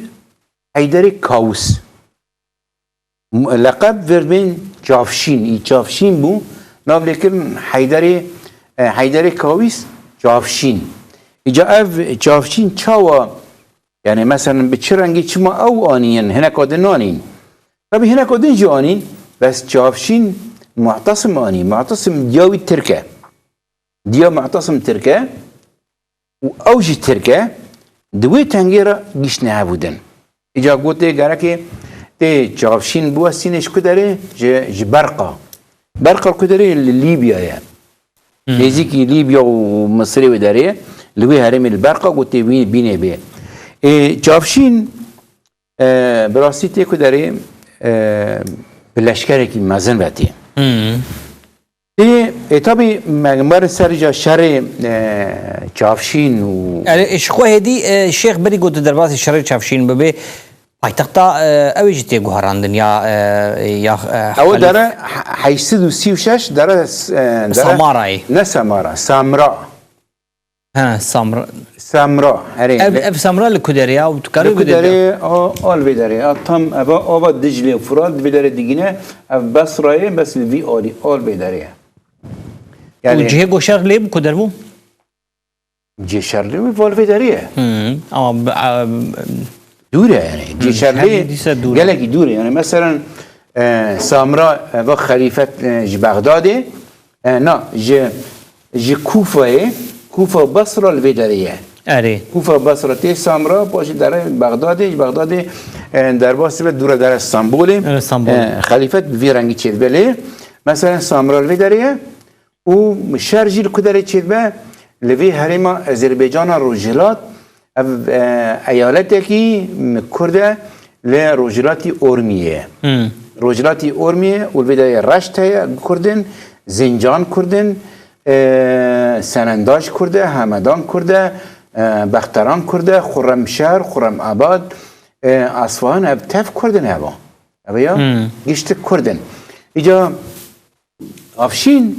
حیدر کاوس لقب وربین جافشین ای جافشین بو ناو لیکن حیدر کاوس جافشین ایجا اف جافشین چاوا یعنی مثلا به چه رنگی چما او آنین هنک آدن نانین طبعا هنک آدن جو آنین بس جافشین معتصم آنی معتصم دیاوی ترکه دیا معتصم ترکه و اوجی ترکه دوی تنگی را گیش نه بودن ایجا گوته گره که تی جافشین بو سینش کداره ج برقا کداره لیبیا نزدیکی لیبیا و مصر و داره لوی هرم البرقا گوته بینه بیه جافشین براستی تی کداره بلشکره که مزن بطیه طبعی مگمار سرجا شر جافشین و اش خو هدی شیخ بری گوت درباز شر جافشین ببه پایتختا اویج تی گوهراندن یا او داره 836 داره سامارای نه سامارا سامرا ها سامرا اف سامرا لکودریا و تکاری لکودریا آل بداره تام آبا دجله و فرات بداره دیگه اف بس رای بس وی آل بداره یعنی جه گوشر لیب کدر بو جه شرلی و وال بداره اما دوره یعنی جه شرلی گلکی دوره یعنی مثلا سامرا و خلیفت بغداده نه جه کوفه بصره الودریه اره کوفه بصره تی سامرا باشه در بغداد در باسی به دور در استانبول خلیفت وی رنگی چید بله مثلا سامرا الودریه و شرجیل کدره چید به لوی حریم آذربایجان روجلات ایالتی که کرده ل روجلاتی اورمیه روجلاتی اورمیه و الودریه رشت کردن زنجان کردن سننداج کرده همدان کرده بختران کرده خرمشهر خرم آباد اصفهان ابتف کردن هوا یا گشت کردن اینجا افشین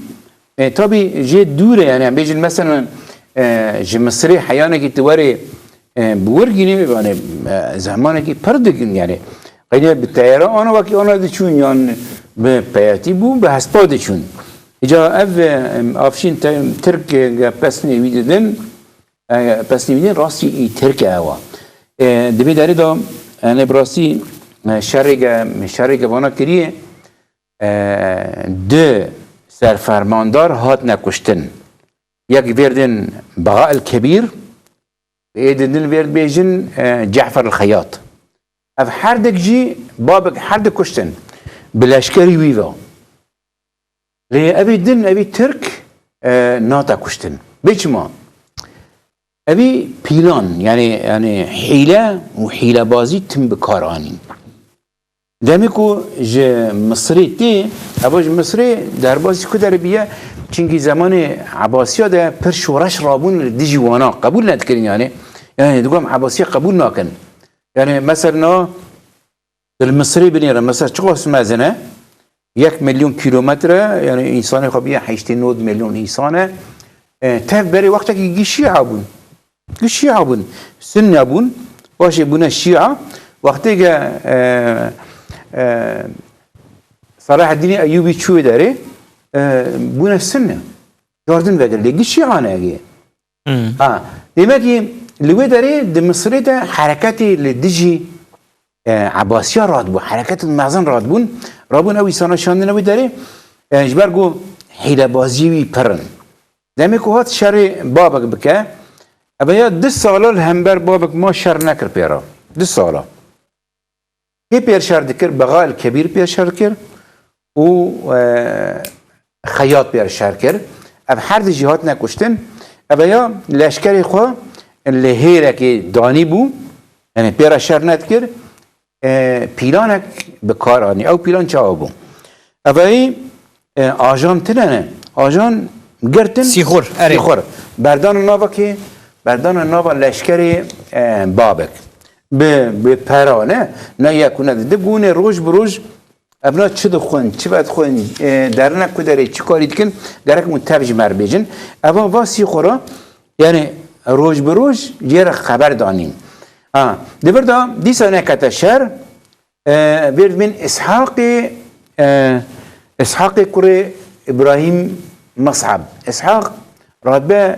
طبی جه دوره یعنی بیجن مثلا جه مصری حیانه که تواره بورگینی میبانه زمانه که پردگین یعنی قیده به تیاره آنو وکی آنو ده چون یعنی به پیاتی بو به هسپا ده چون ایجا افشین ترک پس نویدن راستی ای ترک اوا دمی داری دا انا براستی شرق وانا کریه ده سرفرماندار هات نکشتن یک وردن بغاء الكبیر ایدن ورد بیجن جعفر الخیاط اف هر دک جی بابک هر دک کشتن بلشکری ویوا لی ابی دن ابی ترک ناتا کشتن بیچ ما ابي بيلان يعني حيله وحيله بازي تم بكاراني دمكو ج مصري تي ابوج مصري دربازي كدربيه چنگي زمان عباسيا ده پر شورش رابون ديجي وانا قبول ندكرين يعني دوام عباسيا قبول ناكن يعني مثلا المصري بنيره مثلا چقاس مزنه 1 مليون كيلومتر يعني انسان خبيه 8 مليون انسان تف بري وقتك يجي شيعة بون الشيعة بون سنة بون واش بون الشيعة وقتك صلاح الدين ايوبي شو داري بون السنة جاردن بدر لقي الشيعة ناجي دماغي اللي داري دمصري ده حركاتي اللي دجي عباسية راتبو حركات المعزن راتبون اوي سنة شاندن اوي داري جبرگو حيلة بازيوي پرن دمكو هات شر بابك بكا ابيا 2 ساله الهمبر بابك ما شر نكر بيرا 2 ساله كي بير شر دكر بغاء الكبير بير شر كر و خياط بير شر كر اب هر دي جهات نكشتن ابيا لشکر خو اللي هيرك داني بو يعني بير شر نتكر بيلانك بكاراني او بيلان چاوبو ابي اجان تنه اجان گرتن سیخور بردان ناوا که بردان ناوا لشکر بابک به پرانه نه یکونه ده گونه روز بروز ابنا چه دخون چه بد خون در نکداری چه کاری دکن گرک متوج مر بیجن اما وا سیخورا یعنی روز بروز جیر خبر دانیم دبردا دی سنه کت شهر ورد من اسحاق کره ابراهیم مصعب اسحاق راتبه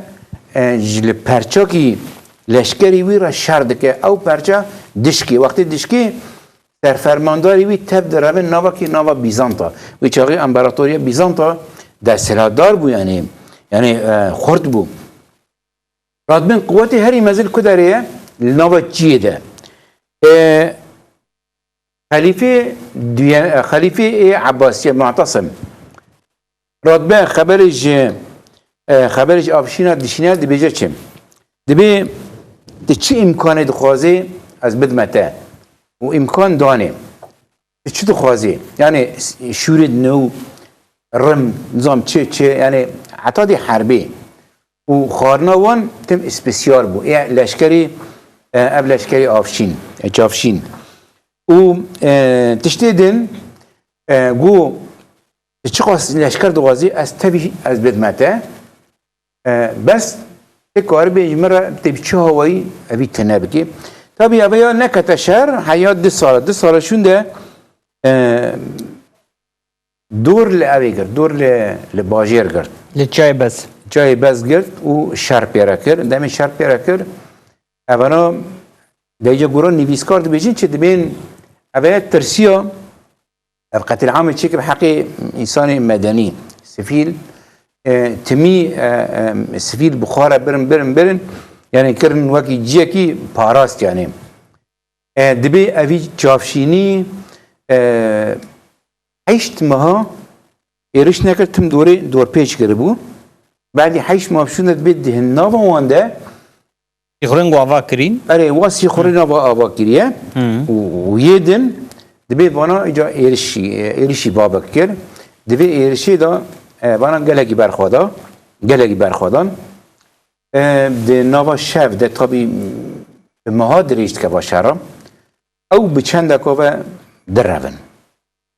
جل پرچا کی لشکری وی را شرد که او پرچا دشکی وقتی دشکی سرفرمانداری وی تب درابه نوا کی نوا بیزانتا وی چاقی امپراتوریا بیزانتا در سلادار بو یعنی خورد بو راتبه قوت هری مزل کدریه نوا چیه ده خلیفه عباسی معتصم راتبه خبرش آفشینا دشینا دی بیجه چیم دی چی امکانه دخوازه از بدمته و امکان دانه دی چی دخوازه یعنی شورید نو رم نظام چه یعنی حتی دی حربی و خارناوان تم اسپسیال بو یعنی لشکری لشکری آفشین و تشتی دن گو چه قاس لشکر دوازی از تبی از بدمته بس کار به مره تبی چه هوایی ابی تنبکی تبی ابیا نکت شهر حیات 2 سال شونده دور لعبی کرد دور لباجیر کرد لچای بس کرد و شهر پیرا کرد دمی شهر پیرا کرد اونا دیجا گوران نویسکار بیجین چه دبین ابیا ترسیا القتل العام تشيك بحقي انسان مدني سفيل تمي سفيل بخارة برن يعني كرن وكي جيكي باراست يعني دبي افي جافشيني عشت مها ايرش نكر تم دور بيش كربو بعد حيش ما بشوند بيد هناوا وانده يخرين غوا كرين اري واسي خورين ابا كريه ويدن دبی وانا ایجا ایرشی بابک کرد دبی ایرشی دا وانا گلگی برخوادان ده نوا شف ده تابی مهاد ریشت که باشرا او به چند دکاوه درون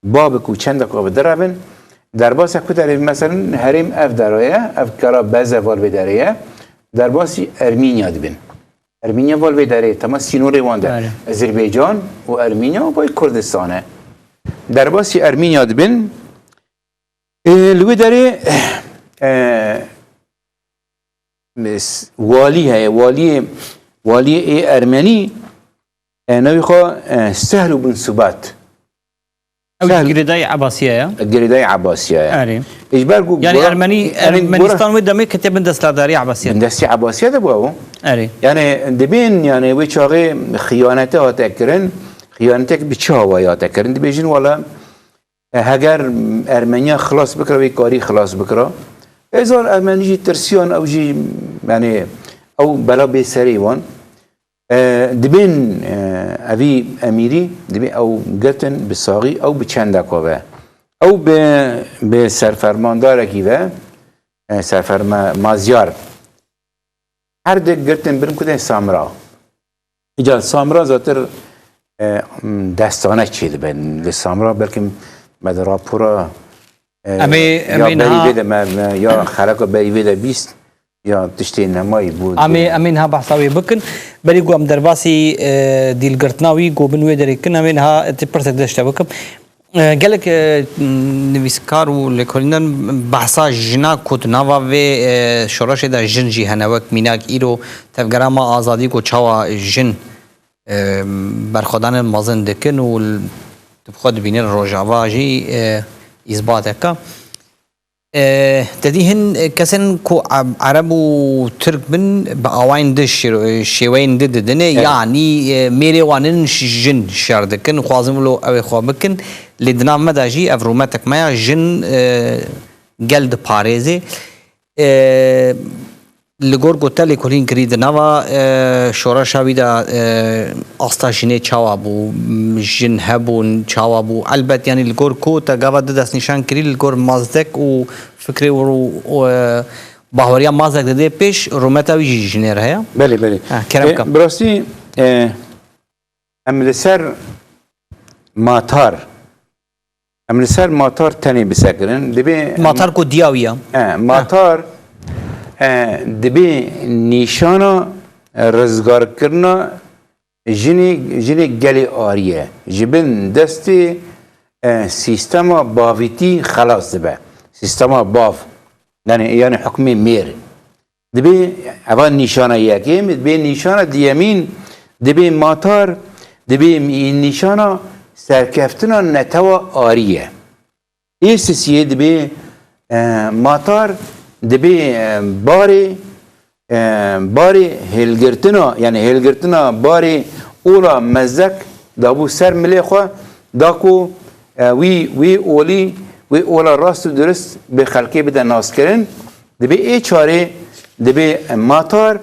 بابک و چند دکاوه درون در باس کتر مثلا هریم اف درایه اف کرا بزه وال بدریه در باسی ارمینیا دبین ارمینیا والوی داره تمام سینوری وانده آذربایجان و ارمینیا و کردستانه در باسی ارمینیا دبن لوی داره والی ارمنی نوی خواه سهل بن ثبات الجريداي عباسية الجريداي عباسية أري يعني أرمنستان ودمي كتب دستارداري عباسية دستي عباسية ده بوه أري يعني دبين يعني ويشاغي خيانته هتكرن خيانتك بتشاوية هتكرن دبيجين ولا هجر أرمنيا خلاص بكرة ويكاري خلاص بكرة إذا أرمنيجي ترسيان أو جي يعني او بلا بسري وان دبين أبي أميري دبي أو قتن بالصاغي أو بچنده كوبا أو بسرفرمان داره كيبا سرفرما مازيار هر ده قتن برم كده سامرا إجا سامرا زاتر دستانه چيد بين لسامرا بلکه مدرا پورا یا بری بده یا خلق بری بده بیست یا تشتي نماي بود امين ها بحثاوي بكن بري قوام درباسي ديل قرتناوي قو بنوي دريكن امين ها تبرتك دشتا بكم قالك نويسكار ولكولنن بحثا جنا كوت ناوا و شورش دا جن جي هنوك ميناك ايرو تفگراما آزادي کو چاوا جن برخودان مازن دكن و تبخد بينين روجاوا جي اثباتك تديهن كسن كو عرب وترك بن بأوين دش شوين دد دنيا يعني ميري وانن جن شاردكن خوازم له أو خوابكن لدنا مداجي أفروماتك ما جن جلد باريزي لگور گوتلی کلین کرید نوا شورا شاویدا استا جنه چاوا بو جن هبون چاوا بو البته یعنی لگور کو تا گاوا دست نشان کری لگور مازدک و فکری و باوریا مازدک ده پیش رومتا وی جنه رها بله بله کرم کم براستی املسر ماتار تنی بسکرن دبی ماتار کو دیاویا ماتار دبی نیشانا رزگار کرنا جنی گلی آریه جبن دستی سیستما باویتی خلاص دبه سیستما باف یعنی حکمی میر دبی اول نیشانا یکیم دبی نیشانا دیمین دبی ماتار دبی نیشانا سرکفتنا نتوا آریه ایسیه دبی ماتار دبی باری هلگرتنا یعنی هلگرتنا باری اولا مزدک دابو سر ملی خواه داکو وی اولا راست و درست به خلقی بده ناس کرن دبی ای چاره دبی ماتار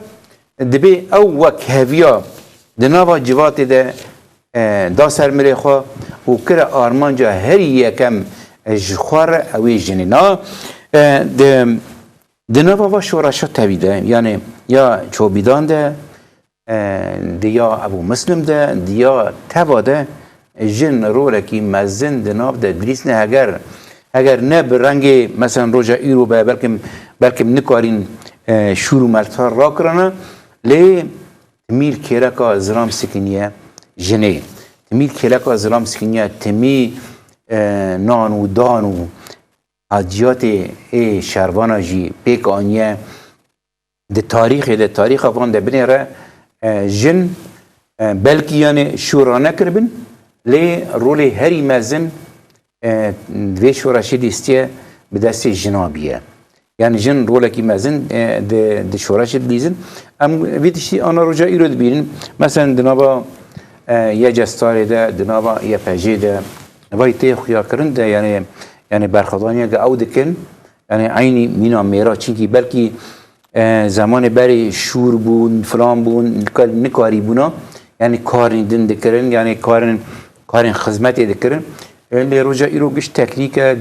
دبی او وک هفیا دناوا جوات ده دا سر ملی خواه و کر آرمانجا هر یکم جخوار اوی جنینا دنوا و شورشا تبیده یعنی یا چوبیدان ده یا ابو مسلم ده یا تبا ده جن رولکی مزن دناب ده دریس نه اگر نه برنگ مثلا روژا ایرو به بلکه نکارین شور و ملتار را کرنه لی تمیل کرکا زرام سکنیه جنه تمیل کرکا زرام سکنیه تمی نان و دان و حاجیات شروانا جی پیک آنیه ده تاریخ افغان ده بینه را جن بلکی یعنی شورانه کربن لی رولی هری مزن دوی شوراشی دیستیه به دست جنابیه یعنی جن رولکی مزن ده شوراشی دیزن ام ویدشتی آنا رجا ایرو دبیرین مثلا دنابا یه جستاری ده دنابا یه پجی ده وای تی خویا کرن ده یعنی برخوادانی که او دکن یعنی عینی مینا میرا چونکی بلکی زمان بری شور بون فلان بون نکاری بونا یعنی کارین دن دکرن یعنی کارین خدمتی دکرن اللي رجع يرو قش تكنيكا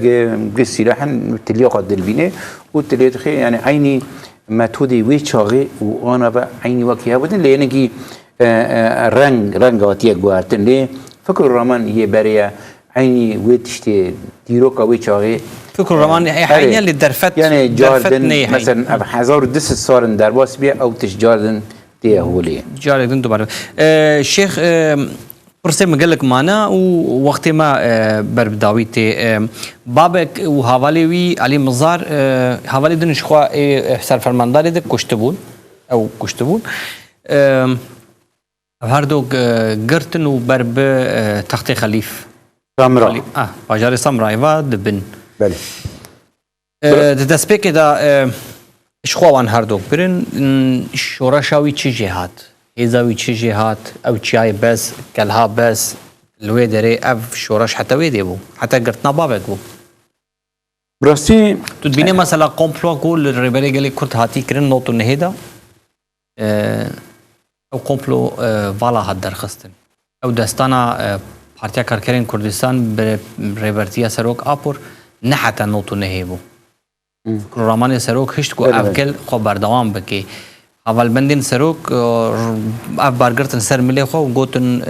قش سلاحا تليقة دلبينه والتليقة يعني عيني ماتودي ويشاغي وانا بقى عيني وكيها بدن لأنكي رنگ واتيه قوارتن ليه فكر الرمان يبريا عيني ويتشتي ديروكا ويشاغي فكر الرمان عيني اللي درفت يعني جاردن مثلا اب 1010 صار درباس بيه او تش جاردن تيه هولي جاردن دوباره شيخ پرسه مگلک مانا و وقتی ما بربداویت بابک و حوالی وی علی مزار حوالی دنش خواه سرفرمانداری ده کشته بود او کشته بود هر دو گرتن و برب تخت خلیف سامرا باجار سامرای و دبن بله دست پیک دا اشخوان هر دو برن شورشاوی چی جهات إذا چه جهات أو چای بس كلها بس لوي دري أف شورش حتى ويدي بو حتى قرتنا بابك بو براسي تدبيني مثلا كومبلو كل الربالي قالي كرت هاتي كرن نوتو نهيدا او کمپلو والا هات درخستن او دستانا پارتیا کارکرین کردستان به ریورتیا سروک آپور نه حتی نوتو نهیبو رامان سروک هشت کو افکل خو بردوام بکی اول بندین سروک اف بارگرتن سر ملی خو گوتن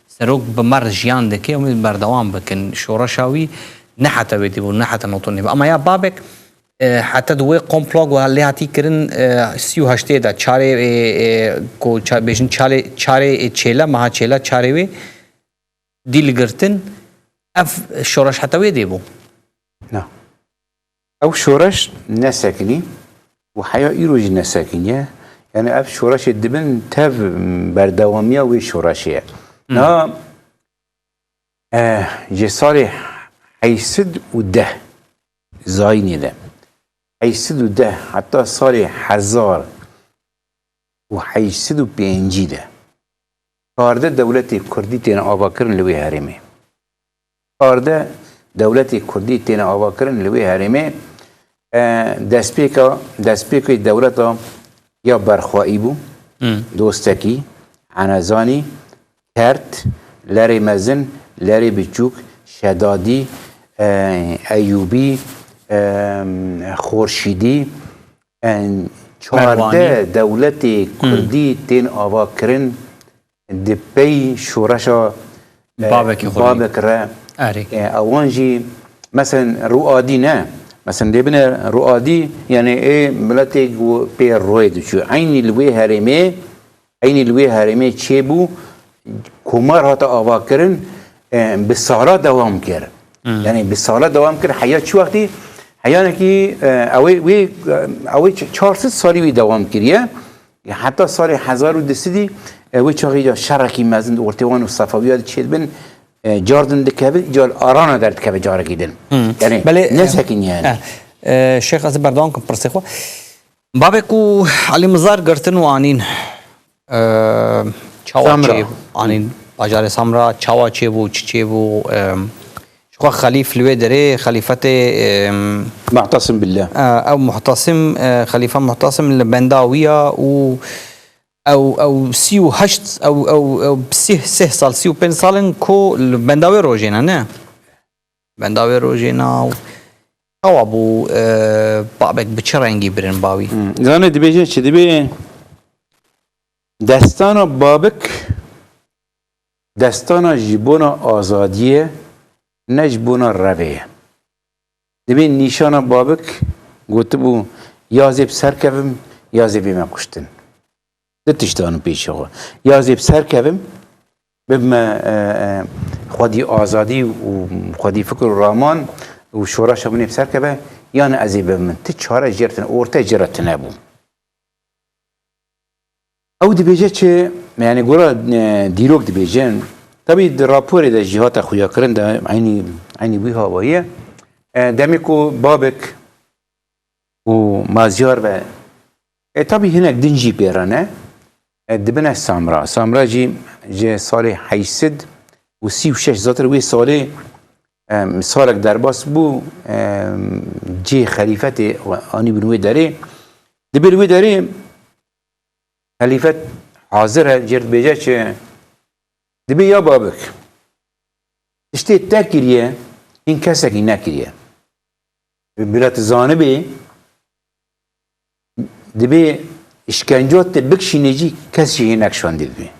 سروک بمر جیان دکی و بردوام بکن شورشاوی نه حتی بیدیبو نه حتی نوتو نهیبو اما یا بابک حتی دوی کمپلاگ و هلی هاتی کرن 38 دا چاره کو بیشن چاره چیلا مها چیلا چاره وی دیل گرتن اف شورش حتی وی دیبو نه او شورش نسکنی و حیا ایروج نسکنیه یعنی اف شورش دبن تف بردوامیه و شورشیه نه جسار 810 زاینی ده 810 حتی سال 1805 ده کارده دولت کردی تین آوا کرن لوی هرمه کارده دولت کردی تین آوا کرن لوی هرمه دستپیک دولت یا برخواهی بو دوستکی عنزانی کرد لری مزن لری بچوک شدادی ایوبی خورشیدی چهارده دولت کردی تین آوا کرن دپی شورشا بابک را اوانجی مثلا رؤادی نه مثلا دبنا رؤادی یعنی ای ملتی پیر روی دوچو عین الوی هرمه چه بو کمار هاتا آوا کرن به سالا دوام کرد یعنی به سالا دوام کرد حیا چه وقتی حیانه که اوی 400 سالی وی دوام کریه حتی سال 1200 وی چاقی شرکی مزند ارتوان و صفویات چید بن جاردن دکبه جال آرانا در دکبه جارکی دن یعنی نسکین یعنی شیخ از بردان کم پرسی خوا بابه کو علی مزار گرتن و آنین چاوا چه آنین باجار سامرا چاوا چه بو چه بو شخوا خلیف لوی داره خلیفت معتصم بالله او محتصم خلیفه محتصم لبنداویه و او 38 او 3 سال 35 سالن کو بنداوی روزینا نه بنداوی روزینا او ابو بابک بچرنگی برن باوی زانه دبیجه چه دبی دستانا بابک دستانا جیبونا آزادیه نجبونا رویه دبی نیشانا بابک گوته بو یازیب سرکویم یازیبی من کشتن دتشتانو پیش آقا یازیب سرکویم ببم خودی آزادی و خودی فکر رامان و شورا شبونی سرکوه یعنی ازی ببم تی چاره جرتن اورتا جرت نبو او دبیجه چه یعنی گورا دیروک دبیجن طبعی در راپوری در جهات خویا کرن در عینی بی هواییه دمی کو بابک و مازیار و طبعی هنک دنجی پیرانه دبنه سامرا جی سال 836 زاتر وی سالک درباس بو جی خلیفت آنی بنوی داره دبیروی داره خلیفت حاضر جرد بیجه چه دبی یا بابک اشتی تکریه این کسکی نکریه بلات زانبی دبی işkenceat bikşineci kesişi nakşandı bi.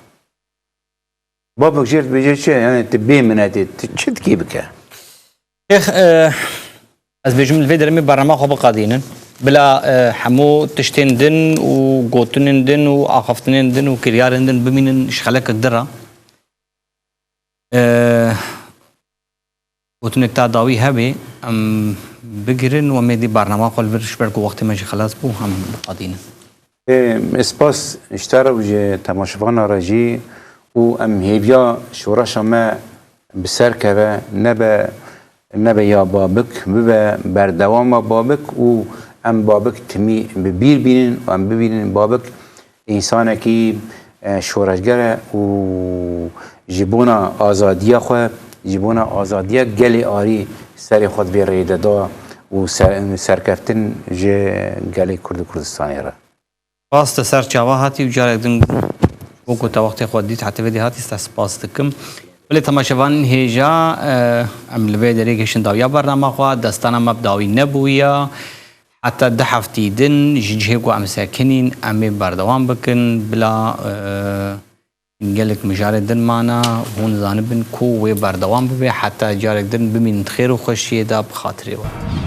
Babak jert becerçe yani tebbi minati çit ki bike. شيخ از بجمل الفيدر مي برنامج خو بقادينن بلا حمو تشتندن وقوتنندن وعقفتنندن وكريارندن بمين شخلك الدرة قوتنك تا داوي هبي ام بگرن ومدي برنامج خو الفيرش بركو وقت ما خلاص بو هم بقادينن اسپاس اشتر و تماشاوان راجی و ام هیویا شورش ما بسر که نبه یا بابک به بردوام بابک و ام بابک تمی ببیر بینن و ام ببینن بابک انسانه که شورشگره و جبونا آزادیه خواه جبونا آزادیه گلی آری سر خود بیریده دا و سرکفتن گلی کردستانی را سپاس سر چاوا هاتی و جارێک دن وەکو تا وەختی خۆ دیت هاتەوێ هاتی ستا سپاس دکم بڵێ تەماشەوان هێژا ئەم لەبێ دەرێکێشن داویا بەرنامەخوا دەستانە مەبداوی نەبوویە حتى ده هفتي دن جيجيكو امساكنين امي بردوان بكن بلا نقلك مجارة دن معنا هون زانبن كو وي بردوان ببي حتى جارك دن بمين خير وخشيه دا بخاطري وقت